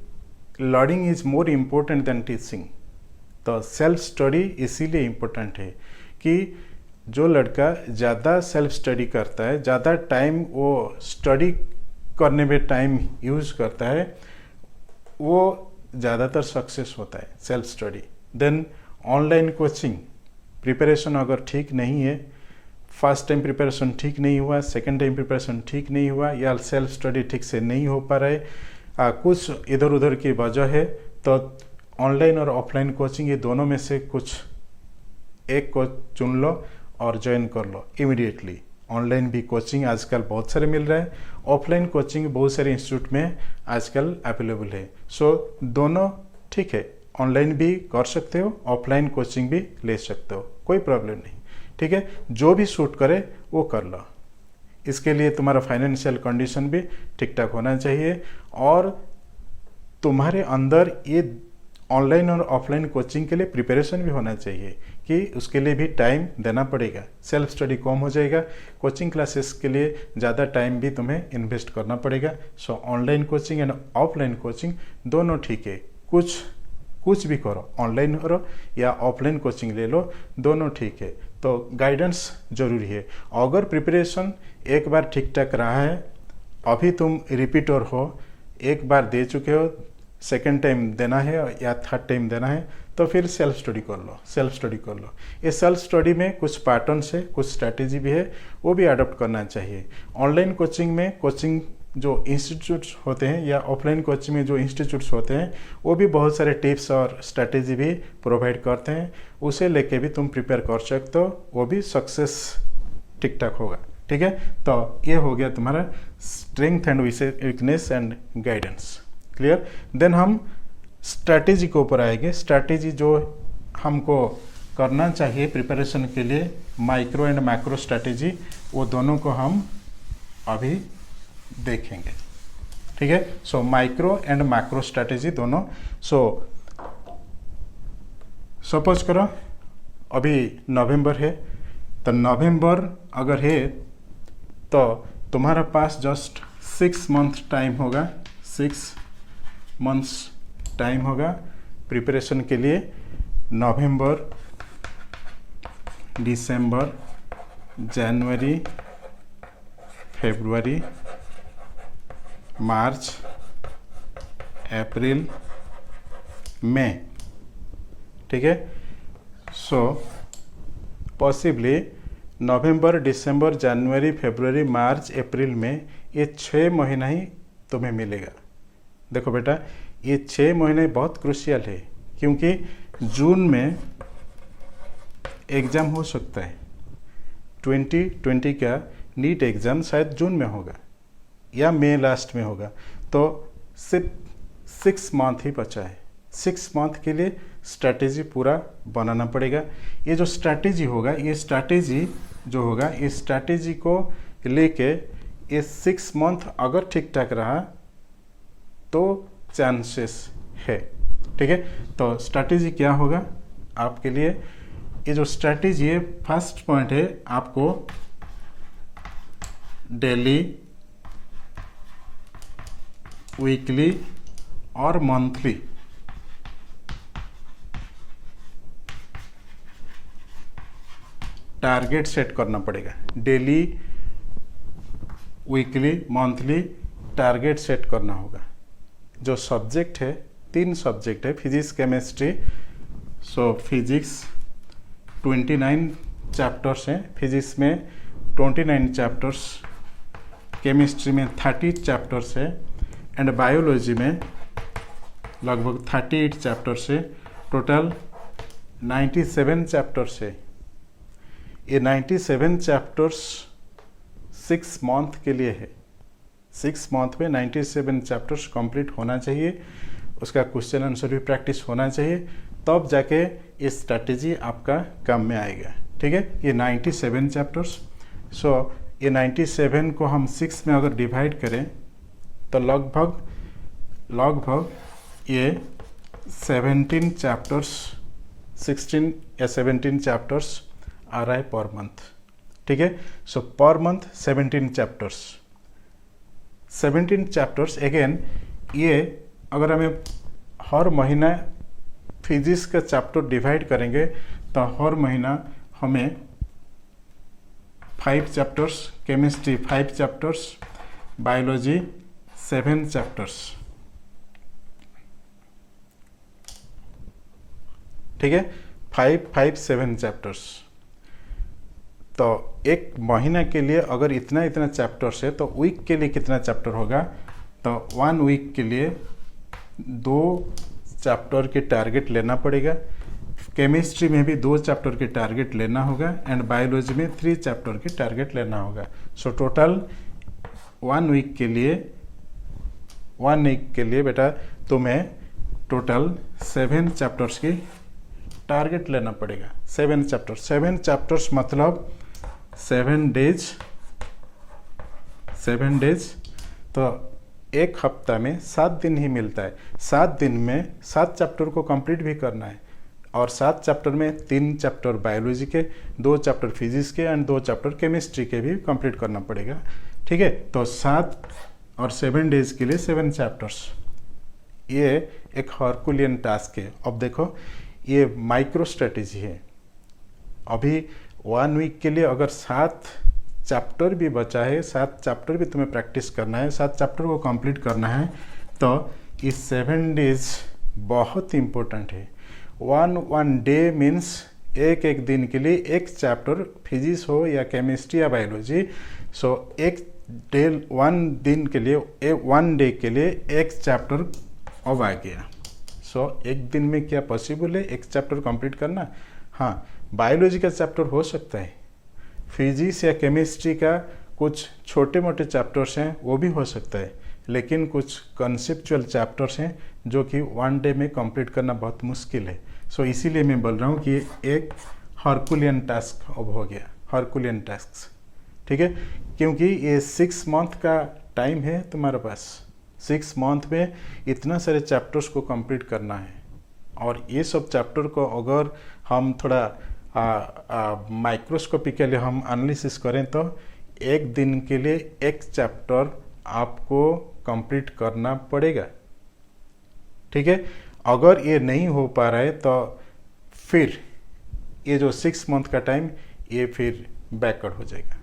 learning is more important then teaching. तो सेल्फ स्टडी इसीलिए इम्पोर्टेंट है कि जो लड़का ज़्यादा सेल्फ स्टडी करता है, ज़्यादा टाइम वो स्टडी करने में टाइम यूज़ करता है, वो ज़्यादातर सक्सेस होता है self study. Then online coaching, preparation अगर ठीक नहीं है, फर्स्ट टाइम प्रिपरेशन ठीक नहीं हुआ, सेकंड टाइम प्रिपरेशन ठीक नहीं हुआ, या सेल्फ स्टडी ठीक से नहीं हो पा रहा है, कुछ इधर उधर की वजह है, तो ऑनलाइन और ऑफलाइन कोचिंग ये दोनों में से कुछ एक को चुन लो और ज्वाइन कर लो इमीडिएटली। ऑनलाइन भी कोचिंग आजकल बहुत सारे मिल रहा है, ऑफलाइन कोचिंग बहुत सारे इंस्टीट्यूट में आजकल अवेलेबल है। सो दोनों ठीक है, ऑनलाइन भी कर सकते हो, ऑफलाइन कोचिंग भी ले सकते हो, कोई प्रॉब्लम नहीं, ठीक है। जो भी सूट करे वो कर लो। इसके लिए तुम्हारा फाइनेंशियल कंडीशन भी ठीक ठाक होना चाहिए और तुम्हारे अंदर ये ऑनलाइन और ऑफलाइन कोचिंग के लिए प्रिपरेशन भी होना चाहिए कि उसके लिए भी टाइम देना पड़ेगा। सेल्फ स्टडी कम हो जाएगा, कोचिंग क्लासेस के लिए ज़्यादा टाइम भी तुम्हें इन्वेस्ट करना पड़ेगा। सो online coaching and offline coaching दोनों ठीक है, कुछ भी करो, ऑनलाइन करो या ऑफलाइन कोचिंग ले लो, दोनों ठीक है। तो गाइडेंस ज़रूरी है। अगर प्रिपरेशन एक बार ठीक ठाक रहा है, अभी तुम रिपीटर हो, एक बार दे चुके हो, सेकेंड टाइम देना है या थर्ड टाइम देना है, तो फिर सेल्फ स्टडी कर लो। ये सेल्फ स्टडी में कुछ पैटर्न्स है, कुछ स्ट्रैटेजी भी है, वो भी अडॉप्ट करना चाहिए। ऑनलाइन कोचिंग में कोचिंग जो इंस्टीट्यूट्स होते हैं या ऑफलाइन कोचिंग में जो इंस्टीट्यूट्स होते हैं वो भी बहुत सारे टिप्स और स्ट्रैटेजी भी प्रोवाइड करते हैं, उसे लेके भी तुम प्रिपेयर कर सकते हो, वो भी सक्सेस ठीक ठाक होगा, ठीक है। तो ये हो गया तुम्हारा strength and weakness and guidance, clear. Then हम स्ट्रैटेजी के ऊपर आएंगे। स्ट्रैटेजी जो हमको करना चाहिए प्रिपरेशन के लिए, माइक्रो एंड मैक्रो स्ट्रैटेजी, वो दोनों को हम अभी देखेंगे, ठीक है। सो माइक्रो एंड मैक्रो स्ट्रैटेजी दोनों। सो सपोज करो अभी नवंबर है, तो नवंबर अगर है तो तुम्हारा पास जस्ट 6 मंथ टाइम होगा, 6 मंथ्स टाइम होगा प्रिपरेशन के लिए। नवंबर, दिसंबर, जनवरी, फरवरी मार्च, अप्रैल, मई, ठीक है। सो पॉसिबली नवंबर, दिसंबर, जनवरी, फरवरी, मार्च, अप्रैल में ये 6 महीना ही तुम्हें मिलेगा। देखो बेटा, ये 6 महीने बहुत क्रूशियल है, क्योंकि जून में एग्ज़ाम हो सकता है। 2020 का नीट एग्ज़ाम शायद जून में होगा या मई लास्ट में होगा, तो सिर्फ 6 मंथ ही बचा है। 6 मंथ के लिए स्ट्रैटेजी पूरा बनाना पड़ेगा। ये जो स्ट्रैटेजी होगा, ये स्ट्रैटेजी जो होगा, इस स्ट्रैटेजी को लेके ये 6 मंथ अगर ठीक ठाक रहा तो चांसेस है, ठीक है। तो स्ट्रैटेजी क्या होगा आपके लिए? ये जो स्ट्रैटेजी है, फर्स्ट पॉइंट है आपको डेली, वीकली और मंथली टारगेट सेट करना पड़ेगा। Daily, weekly, monthly target set करना होगा। जो सब्जेक्ट है, 3 सब्जेक्ट है, फिजिक्स, केमिस्ट्री। सो फिजिक्स 29 चैप्टर्स हैं, फिजिक्स में 29 चैप्टर्स, केमिस्ट्री में 30 चैप्टर्स है, एंड बायोलॉजी में लगभग 38 चैप्टर्स है। टोटल 97 चैप्टर्स है। ये 97 चैप्टर्स 6 मंथ के लिए है। 6 मंथ में 97 चैप्टर्स कंप्लीट होना चाहिए, उसका क्वेश्चन आंसर भी प्रैक्टिस होना चाहिए, तब जाके ये स्ट्रैटेजी आपका काम में आएगा, ठीक है। ये 97 चैप्टर्स। सो ये 97 को हम 6 में अगर डिवाइड करें तो लगभग ये 17 चैप्टर्स, 16 या 17 चैप्टर्स आ रहा है पर मंथ, ठीक है। सो per month 17 chapters, 17 chapters. Again ये अगर हमें हर महीना फिजिक्स का चैप्टर डिवाइड करेंगे तो हर महीना हमें 5 chapters, chemistry 5 chapters, biology 7 chapters, ठीक है। 5, 7 चैप्टर्स। तो एक महीना के लिए अगर इतना चैप्टर्स है तो वीक के लिए कितना चैप्टर होगा? तो 1 वीक के लिए 2 चैप्टर के टारगेट लेना पड़ेगा। केमिस्ट्री में भी 2 चैप्टर के टारगेट लेना होगा, एंड बायोलॉजी में 3 चैप्टर के टारगेट लेना होगा। सो टोटल 1 वीक के लिए बेटा तुम्हें टोटल 7 चैप्टर्स की टारगेट लेना पड़ेगा। 7 चैप्टर्स मतलब 7 डेज। तो एक हफ्ता में 7 दिन ही मिलता है। 7 दिन में 7 चैप्टर को कंप्लीट भी करना है, और 7 चैप्टर में 3 चैप्टर बायोलॉजी के, 2 चैप्टर फिजिक्स के, एंड 2 चैप्टर केमिस्ट्री के भी कंप्लीट करना पड़ेगा, ठीक है। तो 7 और 7 डेज के लिए 7 चैप्टर्स, ये एक हरकुलियन टास्क है। अब देखो, ये माइक्रो स्ट्रेटेजी है। अभी 1 वीक के लिए अगर 7 चैप्टर भी बचा है, 7 चैप्टर भी तुम्हें प्रैक्टिस करना है, 7 चैप्टर को कंप्लीट करना है, तो इस 7 डेज बहुत इम्पोर्टेंट है। 1 डे मीन्स एक दिन के लिए एक चैप्टर, फिजिक्स हो या केमिस्ट्री या बायोलॉजी। सो 1 दिन के लिए, 1 डे के लिए एक चैप्टर अब आ गया। सो एक दिन में क्या पॉसिबल है एक चैप्टर कंप्लीट करना? हाँ, बायोलॉजी का चैप्टर हो सकता है, फिजिक्स या केमिस्ट्री का कुछ छोटे मोटे चैप्टर्स हैं वो भी हो सकता है, लेकिन कुछ कॉन्सेप्चुअल चैप्टर्स हैं जो कि 1 डे में कंप्लीट करना बहुत मुश्किल है। सो इसीलिए मैं बोल रहा हूँ कि एक हरकुलियन टास्क अब हो गया, हरकुलियन टास्क, ठीक है। क्योंकि ये 6 मंथ का टाइम है तुम्हारे पास। 6 मंथ में इतना सारे चैप्टर्स को कंप्लीट करना है, और ये सब चैप्टर को अगर हम थोड़ा माइक्रोस्कोपिकली हम एनालिसिस करें तो एक दिन के लिए एक चैप्टर आपको कंप्लीट करना पड़ेगा, ठीक है। अगर ये नहीं हो पा रहा है तो फिर ये जो 6 मंथ का टाइम ये फिर बैकवर्ड हो जाएगा,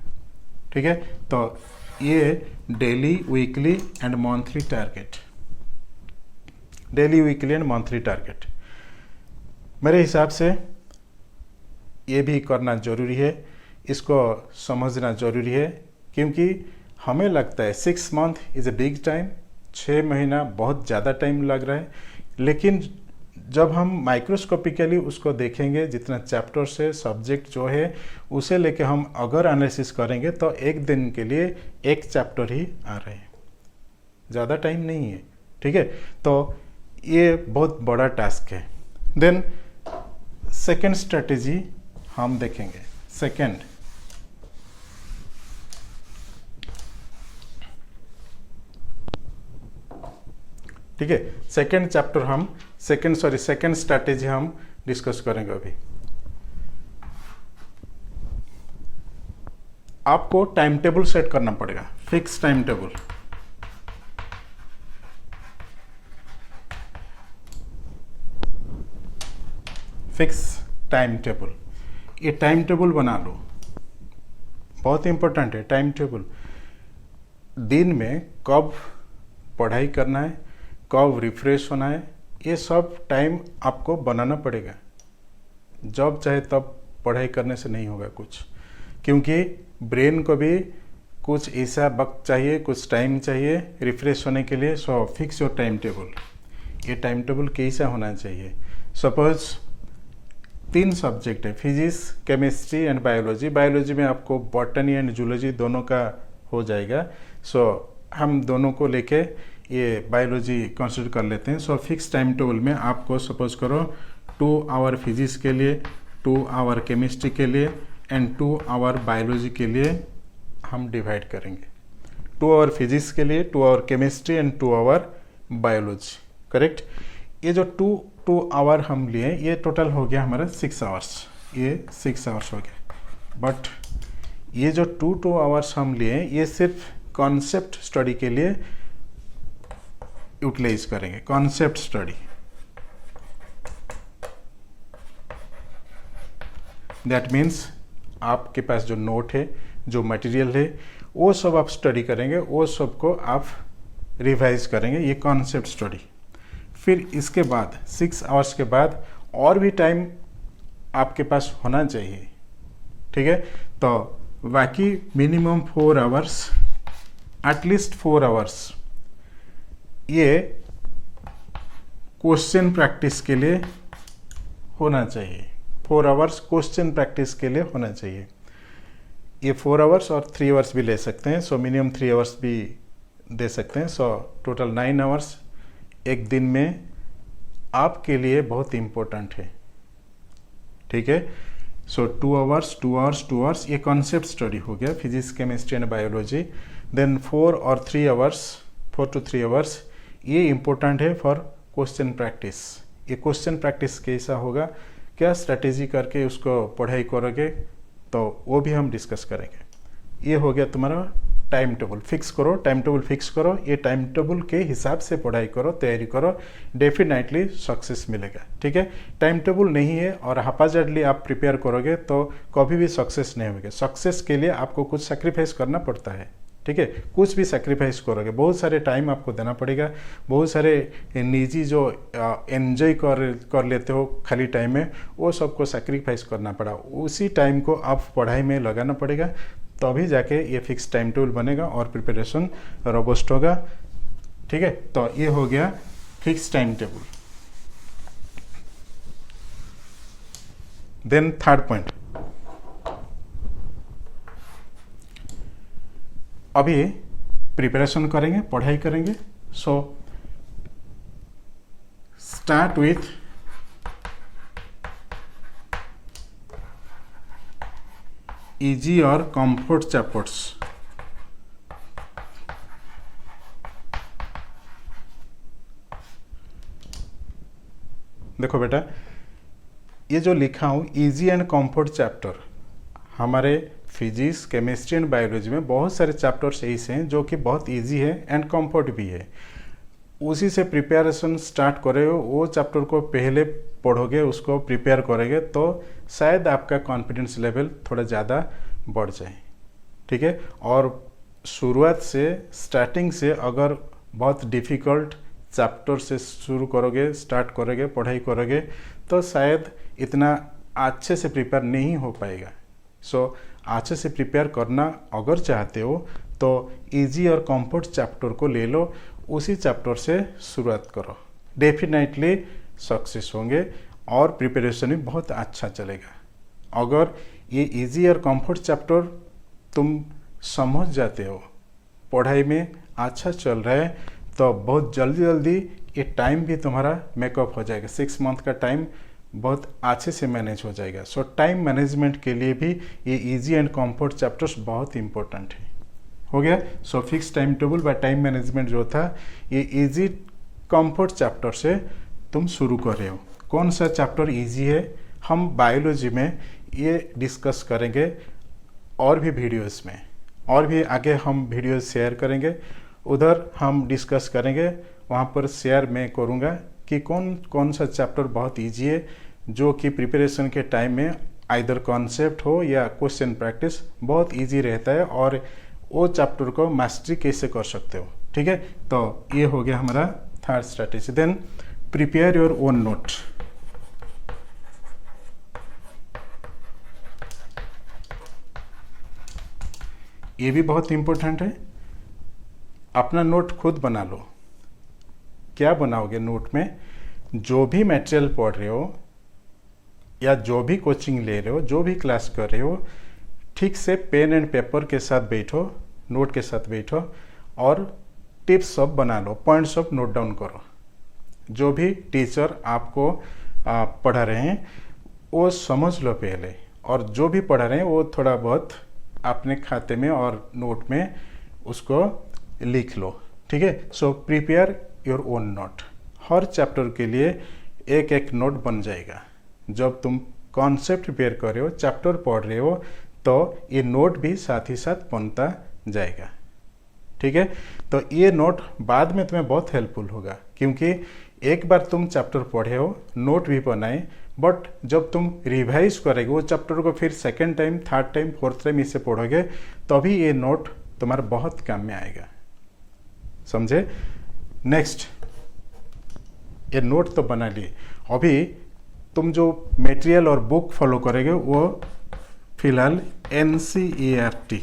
ठीक है। तो ये daily, weekly and monthly target, daily, weekly and monthly target मेरे हिसाब से ये भी करना ज़रूरी है, इसको समझना ज़रूरी है, क्योंकि हमें लगता है 6 month is a big time, 6 महीना बहुत ज़्यादा टाइम लग रहा है, लेकिन जब हम माइक्रोस्कोपिकली उसको देखेंगे, जितना चैप्टर से सब्जेक्ट जो है उसे लेके हम अगर एनालिसिस करेंगे तो एक दिन के लिए एक चैप्टर ही आ रहे हैं, ज़्यादा टाइम नहीं है। ठीक है, तो ये बहुत बड़ा टास्क है। देन सेकेंड स्ट्रेटेजी हम देखेंगे। सेकेंड, ठीक है, सेकेंड चैप्टर हम सेकेंड स्ट्रैटेजी हम डिस्कस करेंगे अभी। आपको टाइम टेबल सेट करना पड़ेगा, fix time table. Fix time table, ये टाइम टेबल बना लो, बहुत इंपॉर्टेंट है टाइम टेबल। दिन में कब पढ़ाई करना है, कब रिफ्रेश होना है, ये सब टाइम आपको बनाना पड़ेगा। जब चाहे तब पढ़ाई करने से नहीं होगा कुछ, क्योंकि ब्रेन को भी कुछ ऐसा वक्त चाहिए, कुछ टाइम चाहिए रिफ्रेश होने के लिए। So fix your time table. ये टाइम टेबल कैसा होना चाहिए? सपोज 3 सब्जेक्ट है, physics, chemistry and biology. Biology में आपको बॉटनी एंड जूलॉजी दोनों का हो जाएगा। सो हम दोनों को लेके ये बायोलॉजी कंसिडर कर लेते हैं। सो फिक्स टाइम टेबल में आपको सपोज करो 2 आवर फिजिक्स के लिए, 2 आवर केमिस्ट्री के लिए एंड 2 आवर बायोलॉजी के लिए हम डिवाइड करेंगे। 2 आवर फिजिक्स के लिए, 2 hour chemistry and 2 hour biology. Correct. ये जो 2 आवर हम लिए, ये टोटल हो गया हमारा 6 आवर्स। ये 6 आवर्स हो गया। बट ये जो 2 आवर्स हम लिए, ये सिर्फ कॉन्सेप्ट स्टडी के लिए यूटिलाइज करेंगे। कॉन्सेप्ट स्टडी, दैट मीन्स आपके पास जो नोट है, जो मटेरियल है, वो सब आप स्टडी करेंगे, वो सब को आप रिवाइज करेंगे। ये कॉन्सेप्ट स्टडी। फिर इसके बाद 6 आवर्स के बाद और भी टाइम आपके पास होना चाहिए। ठीक है, तो बाकी मिनिमम 4 आवर्स, एटलीस्ट 4 आवर्स ये क्वेश्चन प्रैक्टिस के लिए होना चाहिए। 4 आवर्स क्वेश्चन प्रैक्टिस के लिए होना चाहिए। ये 4 आवर्स और 3 आवर्स भी ले सकते हैं। सो मिनिमम 3 आवर्स भी दे सकते हैं। सो टोटल 9 आवर्स एक दिन में आपके लिए बहुत इम्पोर्टेंट है। ठीक है, सो 2 आवर्स 2 आवर्स 2 आवर्स ये कॉन्सेप्ट स्टडी हो गया, physics, chemistry and biology. Then 4 और 3 आवर्स, 4 to 3 आवर्स ये इम्पोर्टेंट है फॉर क्वेश्चन प्रैक्टिस। ये क्वेश्चन प्रैक्टिस कैसा होगा, क्या स्ट्रैटेजी करके उसको पढ़ाई करोगे, तो वो भी हम डिस्कस करेंगे। ये हो गया तुम्हारा टाइम टेबल। फिक्स करो, टाइम टेबल फिक्स करो। ये टाइम टेबल के हिसाब से पढ़ाई करो, तैयारी करो, डेफिनेटली सक्सेस मिलेगा। ठीक है, टाइम टेबल नहीं है और हापाजार्डली आप प्रिपेयर करोगे तो कभी भी सक्सेस नहीं होगा। सक्सेस के लिए आपको कुछ सेक्रीफाइस करना पड़ता है। ठीक है, कुछ भी सेक्रीफाइस करोगे, बहुत सारे टाइम आपको देना पड़ेगा, बहुत सारे निजी जो एंजॉय कर लेते हो खाली टाइम में, वो सबको सेक्रीफाइस करना पड़ा। उसी टाइम को आप पढ़ाई में लगाना पड़ेगा, तभी जाके ये फिक्स टाइम टेबल बनेगा और प्रिपरेशन रोबस्ट होगा। ठीक है, तो ये हो गया fix time table. Then third point, अभी प्रिपरेशन करेंगे, पढ़ाई करेंगे। सो स्टार्ट विथ इजी और कंफर्ट चैप्टर्स। देखो बेटा, ये जो लिखा हूं इजी एंड कंफर्ट चैप्टर, हमारे फिजिक्स, केमिस्ट्री एंड बायोलॉजी में बहुत सारे चैप्टर्स ऐसे हैं जो कि बहुत इजी है एंड कंफर्ट भी है। उसी से प्रिपरेशन स्टार्ट करोगे, वो चैप्टर को पहले पढ़ोगे, उसको प्रिपेयर करोगे, तो शायद आपका कॉन्फिडेंस लेवल थोड़ा ज़्यादा बढ़ जाए। ठीक है, और शुरुआत से स्टार्टिंग से अगर बहुत डिफ़िकल्ट चैप्टर से शुरू करोगे, स्टार्ट करोगे, पढ़ाई करोगे तो शायद इतना अच्छे से प्रिपेयर नहीं हो पाएगा। सो अच्छे से प्रिपेयर करना अगर चाहते हो तो इजी और कंफर्ट चैप्टर को ले लो, उसी चैप्टर से शुरुआत करो, डेफिनेटली सक्सेस होंगे और प्रिपरेशन भी बहुत अच्छा चलेगा। अगर ये इजी और कंफर्ट चैप्टर तुम समझ जाते हो, पढ़ाई में अच्छा चल रहा है, तो बहुत जल्दी जल्दी ये टाइम भी तुम्हारा मेकअप हो जाएगा। 6 मंथ का टाइम बहुत अच्छे से मैनेज हो जाएगा। सो टाइम मैनेजमेंट के लिए भी ये इजी एंड कंफर्ट चैप्टर्स बहुत इंपॉर्टेंट है। हो गया। So fix time table by time management जो था, ये इजी कंफर्ट चैप्टर से तुम शुरू कर रहे हो। कौन सा चैप्टर इजी है, हम बायोलॉजी में ये डिस्कस करेंगे और भी वीडियोस में, और भी आगे हम वीडियोस शेयर करेंगे, उधर हम डिस्कस करेंगे। वहाँ पर शेयर मैं करूँगा कि कौन कौन सा चैप्टर बहुत इजी है, जो कि प्रिपरेशन के टाइम में आइदर कॉन्सेप्ट हो या क्वेश्चन प्रैक्टिस बहुत इजी रहता है, और वो चैप्टर को मास्टरी कैसे कर सकते हो। ठीक है, तो ये हो गया हमारा third strategy. Then prepare your own note. ये भी बहुत इंपॉर्टेंट है। अपना नोट खुद बना लो। क्या बनाओगे नोट में? जो भी मटेरियल पढ़ रहे हो या जो भी कोचिंग ले रहे हो, जो भी क्लास कर रहे हो, ठीक से पेन एंड पेपर के साथ बैठो, नोट के साथ बैठो और टिप्स सब बना लो, पॉइंट्स सब नोट डाउन करो। जो भी टीचर आपको पढ़ा रहे हैं वो समझ लो पहले, और जो भी पढ़ा रहे हैं वो थोड़ा बहुत अपने खाते में और नोट में उसको लिख लो। ठीक है। So prepare your own note. Her chapter के लिए एक एक नोट बन जाएगा। जब तुम कॉन्सेप्ट प्रिपेयर कर रहे हो, चैप्टर पढ़ रहे हो, तो ये नोट भी साथ ही साथ बनता जाएगा। ठीक है। तो ये नोट बाद में तुम्हें बहुत हेल्पफुल होगा, क्योंकि एक बार तुम चैप्टर पढ़े हो, नोट भी बनाए, बट जब तुम रिवाइज करोगे वो चैप्टर को, फिर second time, third time, fourth time इसे पढ़ोगे, तभी ये नोट तुम्हारा बहुत काम में आएगा। समझे? नेक्स्ट, ये नोट तो बना लिए, अभी तुम जो मटेरियल और बुक फॉलो करोगे वो फिलहाल NCERT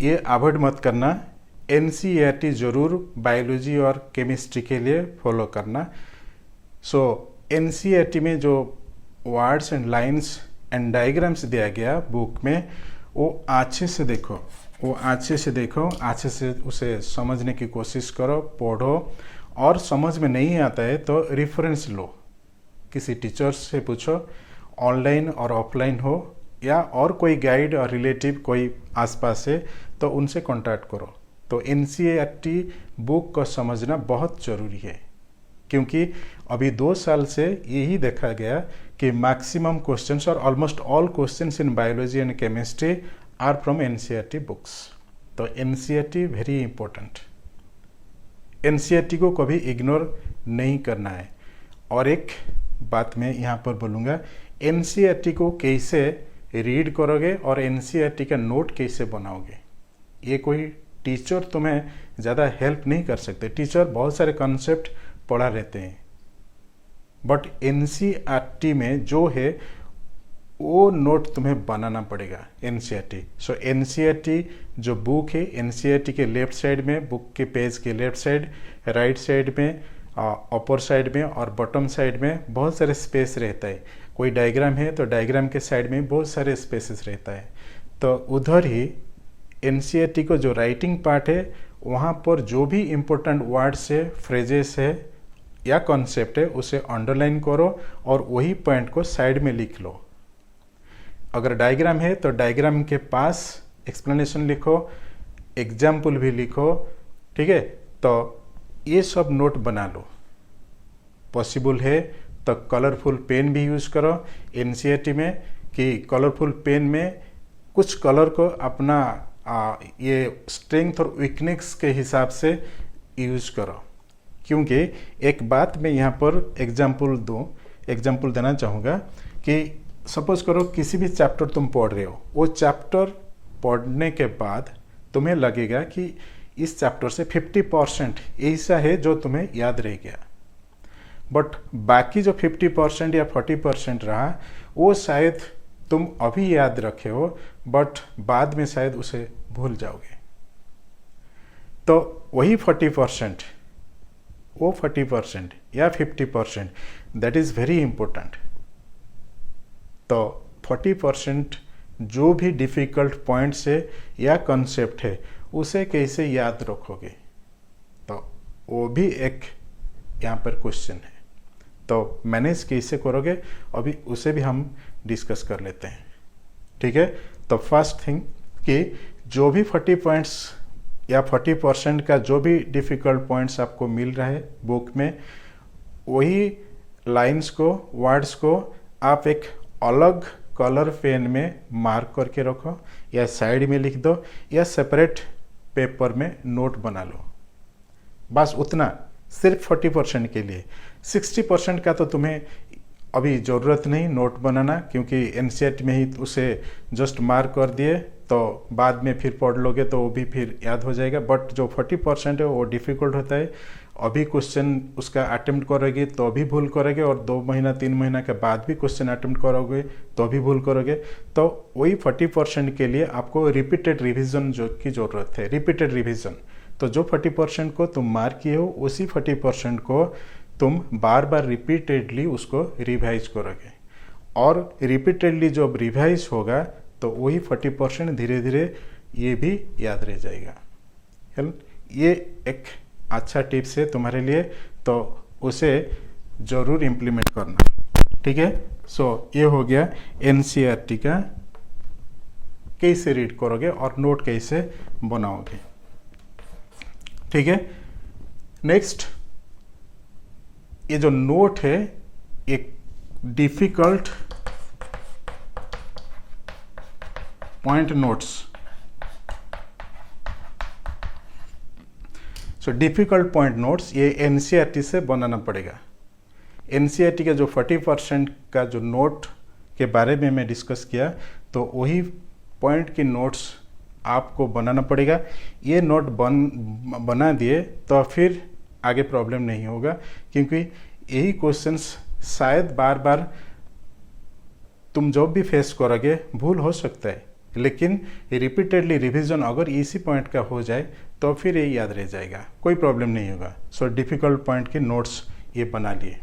ये अवॉइड मत करना। NCERT जरूर बायोलॉजी और केमिस्ट्री के लिए फॉलो करना। सो NCERT में जो words and lines and diagrams दिया गया बुक में, वो अच्छे से देखो, अच्छे से उसे समझने की कोशिश करो, पढ़ो, और समझ में नहीं आता है तो रेफरेंस लो, किसी टीचर से पूछो, ऑनलाइन और ऑफलाइन हो, या और कोई गाइड और रिलेटिव कोई आसपास है तो उनसे कांटेक्ट करो। तो NCERT बुक को समझना बहुत ज़रूरी है, क्योंकि अभी 2 साल से यही देखा गया कि मैक्सिमम क्वेश्चंस और almost all questions in biology and chemistry are from NCERT books. तो NCERT वेरी इंपॉर्टेंट। NCERT को कभी इग्नोर नहीं करना है। और एक बात मैं यहाँ पर बोलूँगा, NCERT को कैसे रीड करोगे और NCERT का नोट कैसे बनाओगे, ये कोई टीचर तुम्हें ज़्यादा हेल्प नहीं कर सकते। टीचर बहुत सारे कॉन्सेप्ट पढ़ा रहते हैं, बट NCERT में जो है वो नोट तुम्हें बनाना पड़ेगा। NCERT, सो NCERT जो बुक है, NCERT के लेफ्ट साइड में, बुक के पेज के लेफ्ट साइड, राइट साइड में, अपर साइड में और बॉटम साइड में बहुत सारे स्पेस रहता है। कोई डायग्राम है तो डायग्राम के साइड में बहुत सारे स्पेसेस रहता है। तो उधर ही NCERT को जो राइटिंग पार्ट है, वहाँ पर जो भी इम्पोर्टेंट वर्ड्स है, फ्रेजेस है या कॉन्सेप्ट है, उसे अंडरलाइन करो और वही पॉइंट को साइड में लिख लो। अगर डायग्राम है तो डायग्राम के पास एक्सप्लेनेशन लिखो, एग्जाम्पल भी लिखो। ठीक है। तो ये सब नोट बना लो। पॉसिबल है तो कलरफुल पेन भी यूज़ करो NCERT में, कि कलरफुल पेन में कुछ कलर को अपना ये स्ट्रेंथ और वीकनेस के हिसाब से यूज़ करो। क्योंकि एक बात मैं यहाँ पर एग्जाम्पल देना चाहूँगा कि सपोज करो किसी भी चैप्टर तुम पढ़ रहे हो, वो चैप्टर पढ़ने के बाद तुम्हें लगेगा कि इस चैप्टर से 50% ऐसा है जो तुम्हें याद रह गया, बट बाकी जो 50% या 40% रहा वो शायद तुम अभी याद रखे हो बट बाद में शायद उसे भूल जाओगे। तो वही 40%, वो 40% या 50%, दैट इज़ वेरी इम्पोर्टेंट। तो 40% जो भी डिफ़िकल्ट पॉइंट्स है या कॉन्सेप्ट है उसे कैसे याद रखोगे, तो वो भी एक यहाँ पर क्वेश्चन है। तो मैनेज कैसे करोगे अभी उसे भी हम डिस्कस कर लेते हैं, ठीक है। तो फर्स्ट थिंग कि जो भी 40 पॉइंट्स या 40% का जो भी डिफ़िकल्ट पॉइंट्स आपको मिल रहा है बुक में, वही लाइंस को, वर्ड्स को आप एक अलग कलर पेन में मार्क करके रखो या साइड में लिख दो या सेपरेट पेपर में नोट बना लो। बस उतना, सिर्फ 40% के लिए। 60% का तो तुम्हें अभी ज़रूरत नहीं नोट बनाना, क्योंकि एनसीईआरटी में ही उसे जस्ट मार्क कर दिए तो बाद में फिर पढ़ लोगे तो वो भी फिर याद हो जाएगा। बट जो 40% है वो डिफ़िकल्ट होता है, अभी क्वेश्चन उसका अटेम्प्ट करोगे तो अभी भूल करोगे, और 2 महीना 3 महीना के बाद भी क्वेश्चन अटेम्प्ट करोगे तो अभी भूल करोगे। तो वही 40% के लिए आपको रिपीटेड रिविज़न जो की ज़रूरत है, रिपीटेड रिविज़न। तो जो 40% को तुम मार्क किए हो उसी 40% को तुम बार बार रिपीटेडली उसको रिवाइज करोगे, और रिपीटेडली जब रिवाइज होगा तो वही 40% धीरे धीरे ये भी याद रह जाएगा। ये एक अच्छा टिप्स है तुम्हारे लिए, तो उसे ज़रूर इम्प्लीमेंट करना, ठीक है। सो ये हो गया एनसीईआरटी का कैसे रीड करोगे और नोट कैसे बनाओगे, ठीक है। नेक्स्ट, ये जो नोट है एक difficult point notes. So difficult point notes ये एनसीईआरटी से बनाना पड़ेगा। एनसीईआरटी का जो 40% का जो नोट के बारे में मैं डिस्कस किया, तो वही पॉइंट की नोट्स आपको बनाना पड़ेगा। ये नोट बना दिए तो फिर आगे प्रॉब्लम नहीं होगा, क्योंकि यही क्वेश्चंस शायद बार बार तुम जब भी फेस करोगे भूल हो सकता है, लेकिन रिपीटेडली रिवीजन अगर इसी पॉइंट का हो जाए तो फिर ये याद रह जाएगा, कोई प्रॉब्लम नहीं होगा। सो डिफ़िकल्ट पॉइंट के नोट्स ये बना लिए,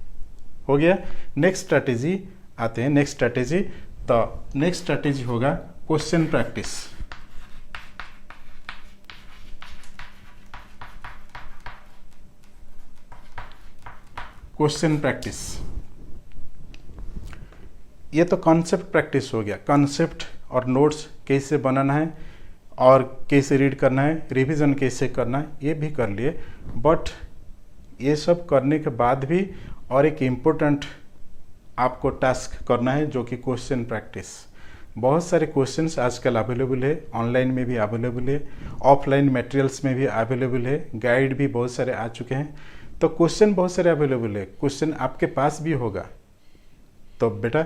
हो गया। नेक्स्ट स्ट्रैटेजी आते हैं। नेक्स्ट स्ट्रैटेजी, तो नेक्स्ट स्ट्रैटेजी होगा क्वेश्चन प्रैक्टिस। क्वेश्चन प्रैक्टिस, ये तो कॉन्सेप्ट प्रैक्टिस हो गया। कॉन्सेप्ट और नोट्स कैसे बनाना है और कैसे रीड करना है, रिवीजन कैसे करना है, ये भी कर लिए। बट ये सब करने के बाद भी और एक इम्पोर्टेंट आपको टास्क करना है, जो कि क्वेश्चन प्रैक्टिस। बहुत सारे क्वेश्चंस आजकल अवेलेबल है, ऑनलाइन में भी अवेलेबल है, ऑफलाइन मटेरियल्स में भी अवेलेबल है, गाइड भी बहुत सारे आ चुके हैं। तो क्वेश्चन बहुत सारे अवेलेबल है, क्वेश्चन आपके पास भी होगा। तो बेटा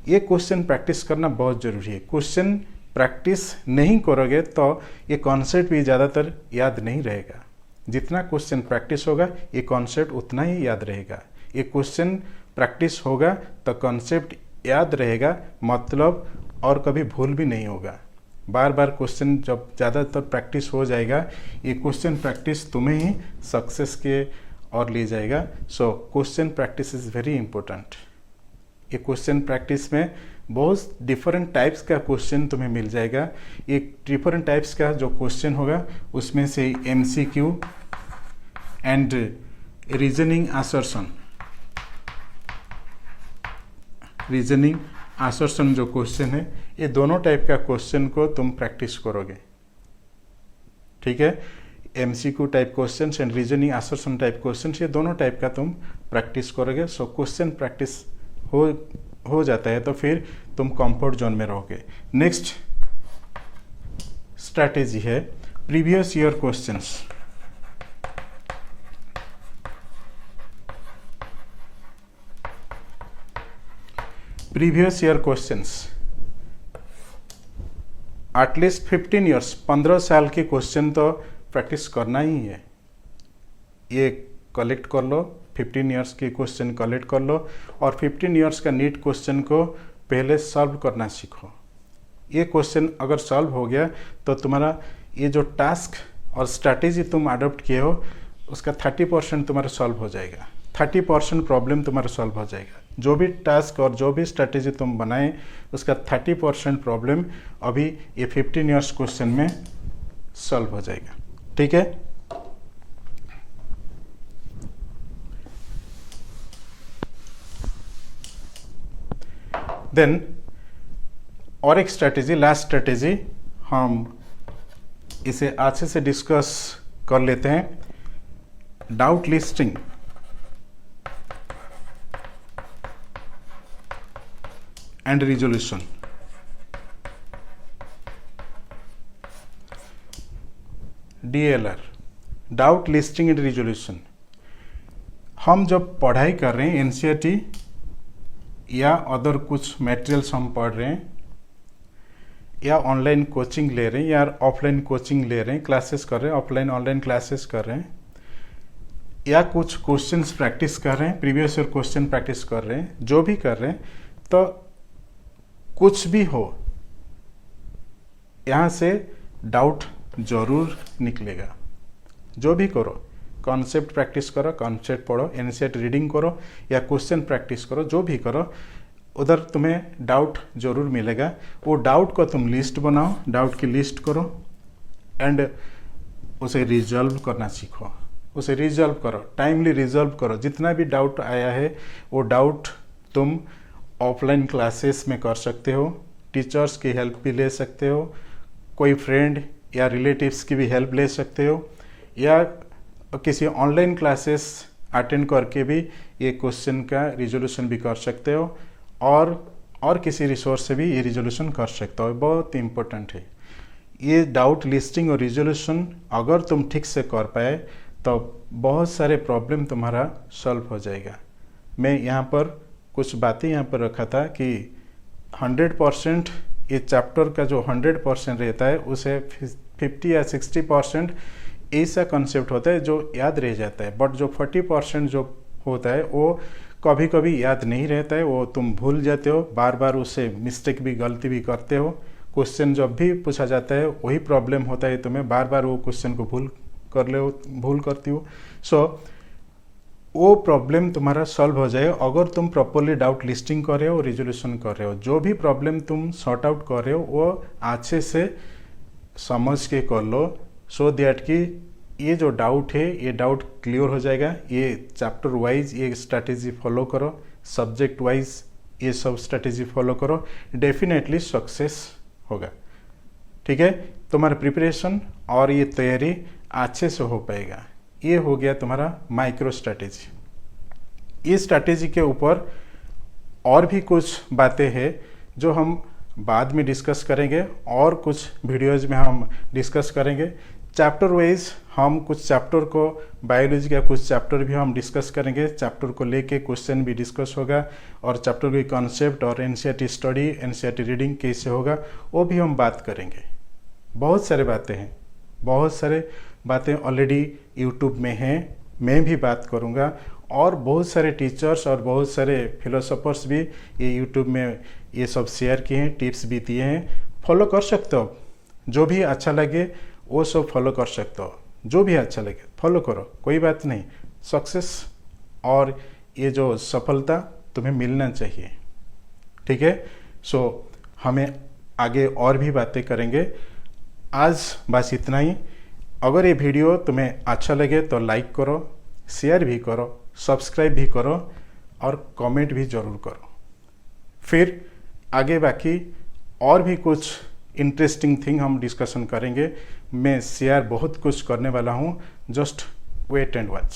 ये क्वेश्चन प्रैक्टिस करना बहुत ज़रूरी है। क्वेश्चन प्रैक्टिस नहीं करोगे तो ये कॉन्सेप्ट भी ज़्यादातर याद नहीं रहेगा। जितना क्वेश्चन प्रैक्टिस होगा ये कॉन्सेप्ट उतना ही याद रहेगा। ये क्वेश्चन प्रैक्टिस होगा तो कॉन्सेप्ट याद रहेगा, मतलब और कभी भूल भी नहीं होगा। बार बार क्वेश्चन जब ज़्यादातर प्रैक्टिस हो जाएगा, ये क्वेश्चन प्रैक्टिस तुम्हें ही सक्सेस के और ले जाएगा। So question practice is very important. ये क्वेश्चन प्रैक्टिस में बहुत डिफरेंट टाइप्स का क्वेश्चन तुम्हें मिल जाएगा। एक डिफरेंट टाइप्स का जो क्वेश्चन होगा उसमें से MCQ and reasoning assertion, reasoning assertion जो क्वेश्चन है, ये दोनों टाइप का क्वेश्चन को तुम प्रैक्टिस करोगे, ठीक है। MCQ type question and reasoning assertion type question, ये दोनों टाइप का तुम प्रैक्टिस करोगे। सो क्वेश्चन प्रैक्टिस हो जाता है तो फिर तुम कंफर्ट जोन में रहोगे। नेक्स्ट स्ट्रैटेजी है previous year questions. Previous year questions at least 15 years 15 साल के क्वेश्चन तो प्रैक्टिस करना ही है। ये कलेक्ट कर लो, 15 ईयर्स के क्वेश्चन कलेक्ट कर लो और 15 ईयर्स का नीट क्वेश्चन को पहले सॉल्व करना सीखो। ये क्वेश्चन अगर सॉल्व हो गया तो तुम्हारा ये जो टास्क और स्ट्रैटेजी तुम अडॉप्ट किए हो उसका 30% तुम्हारा सॉल्व हो जाएगा। 30% प्रॉब्लम तुम्हारा सॉल्व हो जाएगा। जो भी टास्क और जो भी स्ट्रैटेजी तुम बनाए उसका 30% प्रॉब्लम अभी ये 15 ईयर्स क्वेश्चन में सॉल्व हो जाएगा। ठीक है, देन और एक स्ट्रैटेजी, लास्ट स्ट्रैटेजी हम इसे अच्छे से डिस्कस कर लेते हैं। Doubt listing and resolution. DLR, doubt listing and resolution. हम जब पढ़ाई कर रहे हैं NCERT या अदर कुछ मटेरियल्स हम पढ़ रहे हैं या ऑनलाइन कोचिंग ले रहे हैं या ऑफलाइन कोचिंग ले रहे हैं, क्लासेस कर रहे हैं, ऑफलाइन ऑनलाइन क्लासेस कर रहे हैं या कुछ क्वेश्चंस प्रैक्टिस कर रहे हैं, प्रीवियस ईयर क्वेश्चन प्रैक्टिस कर रहे हैं, जो भी कर रहे हैं, तो कुछ भी हो यहाँ से डाउट जरूर निकलेगा। जो भी करो, कॉन्सेप्ट प्रैक्टिस करो, कॉन्सेप्ट पढ़ो, NCERT रीडिंग करो या क्वेश्चन प्रैक्टिस करो, जो भी करो उधर तुम्हें डाउट जरूर मिलेगा। वो डाउट को तुम लिस्ट बनाओ, डाउट की लिस्ट करो एंड उसे रिजॉल्व करना सीखो, उसे रिजॉल्व करो, टाइमली रिजॉल्व करो। जितना भी डाउट आया है वो डाउट तुम ऑफलाइन क्लासेस में कर सकते हो, टीचर्स की हेल्प भी ले सकते हो, कोई फ्रेंड या रिलेटिव्स की भी हेल्प ले सकते हो या किसी ऑनलाइन क्लासेस अटेंड करके भी ये क्वेश्चन का रिजोल्यूशन भी कर सकते हो और किसी रिसोर्स से भी ये रिजोल्यूशन कर सकते हो। बहुत इम्पोर्टेंट है ये डाउट लिस्टिंग और रिजोल्यूशन। अगर तुम ठीक से कर पाए तो बहुत सारे प्रॉब्लम तुम्हारा सॉल्व हो जाएगा। मैं यहाँ पर कुछ बातें यहाँ पर रखा था कि 100% ये चैप्टर का जो 100% रहता है उसे 50 या 60% ऐसा कंसेप्ट होता है जो याद रह जाता है, बट जो 40% जो होता है वो कभी कभी याद नहीं रहता है, वो तुम भूल जाते हो, बार बार उससे मिस्टेक भी, गलती भी करते हो। क्वेश्चन जब भी पूछा जाता है वही प्रॉब्लम होता है, तुम्हें बार बार वो क्वेश्चन को भूल करती हो। सो वो प्रॉब्लम तुम्हारा सॉल्व हो जाए अगर तुम प्रॉपरली डाउट लिस्टिंग कर रहे हो, रिजोल्यूशन कर रहे हो। जो भी प्रॉब्लम तुम सॉर्ट आउट कर रहे हो वो अच्छे से समझ के कर लो, सो दैट कि ये जो डाउट है ये डाउट क्लियर हो जाएगा। ये चैप्टर वाइज ये स्ट्रैटेजी फॉलो करो, सब्जेक्ट वाइज ये सब स्ट्रैटेजी फॉलो करो, डेफिनेटली सक्सेस होगा। ठीक है, तुम्हारा प्रिपरेशन और ये तैयारी अच्छे से हो पाएगा। ये हो गया तुम्हारा माइक्रो स्ट्रैटेजी। ये स्ट्रैटेजी के ऊपर और भी कुछ बातें हैं जो हम बाद में डिस्कस करेंगे और कुछ वीडियोज़ में हम डिस्कस करेंगे। चैप्टर वाइज हम कुछ चैप्टर को, बायोलॉजी का कुछ चैप्टर भी हम डिस्कस करेंगे, चैप्टर को लेके क्वेश्चन भी डिस्कस होगा और चैप्टर के कॉन्सेप्ट और NCERT स्टडी, NCERT रीडिंग कैसे होगा वो भी हम बात करेंगे। बहुत सारे बातें हैं, बहुत सारे बातें ऑलरेडी यूट्यूब में हैं, मैं भी बात करूँगा और बहुत सारे टीचर्स और बहुत सारे फिलोसोफर्स भी ये यूट्यूब में ये सब शेयर किए हैं, टिप्स भी दिए हैं, फॉलो कर सकते हो। जो भी अच्छा लगे वो सब फॉलो कर सकते हो, जो भी अच्छा लगे फॉलो करो, कोई बात नहीं। सक्सेस और ये जो सफलता तुम्हें मिलना चाहिए। ठीक है, सो हमें आगे और भी बातें करेंगे। आज बस इतना ही। अगर ये वीडियो तुम्हें अच्छा लगे तो लाइक करो, शेयर भी करो, सब्सक्राइब भी करो और कमेंट भी ज़रूर करो। फिर आगे बाकी और भी कुछ इंटरेस्टिंग थिंग हम डिस्कशन करेंगे। मैं शेयर बहुत कुछ करने वाला हूँ, जस्ट वेट एंड वॉच।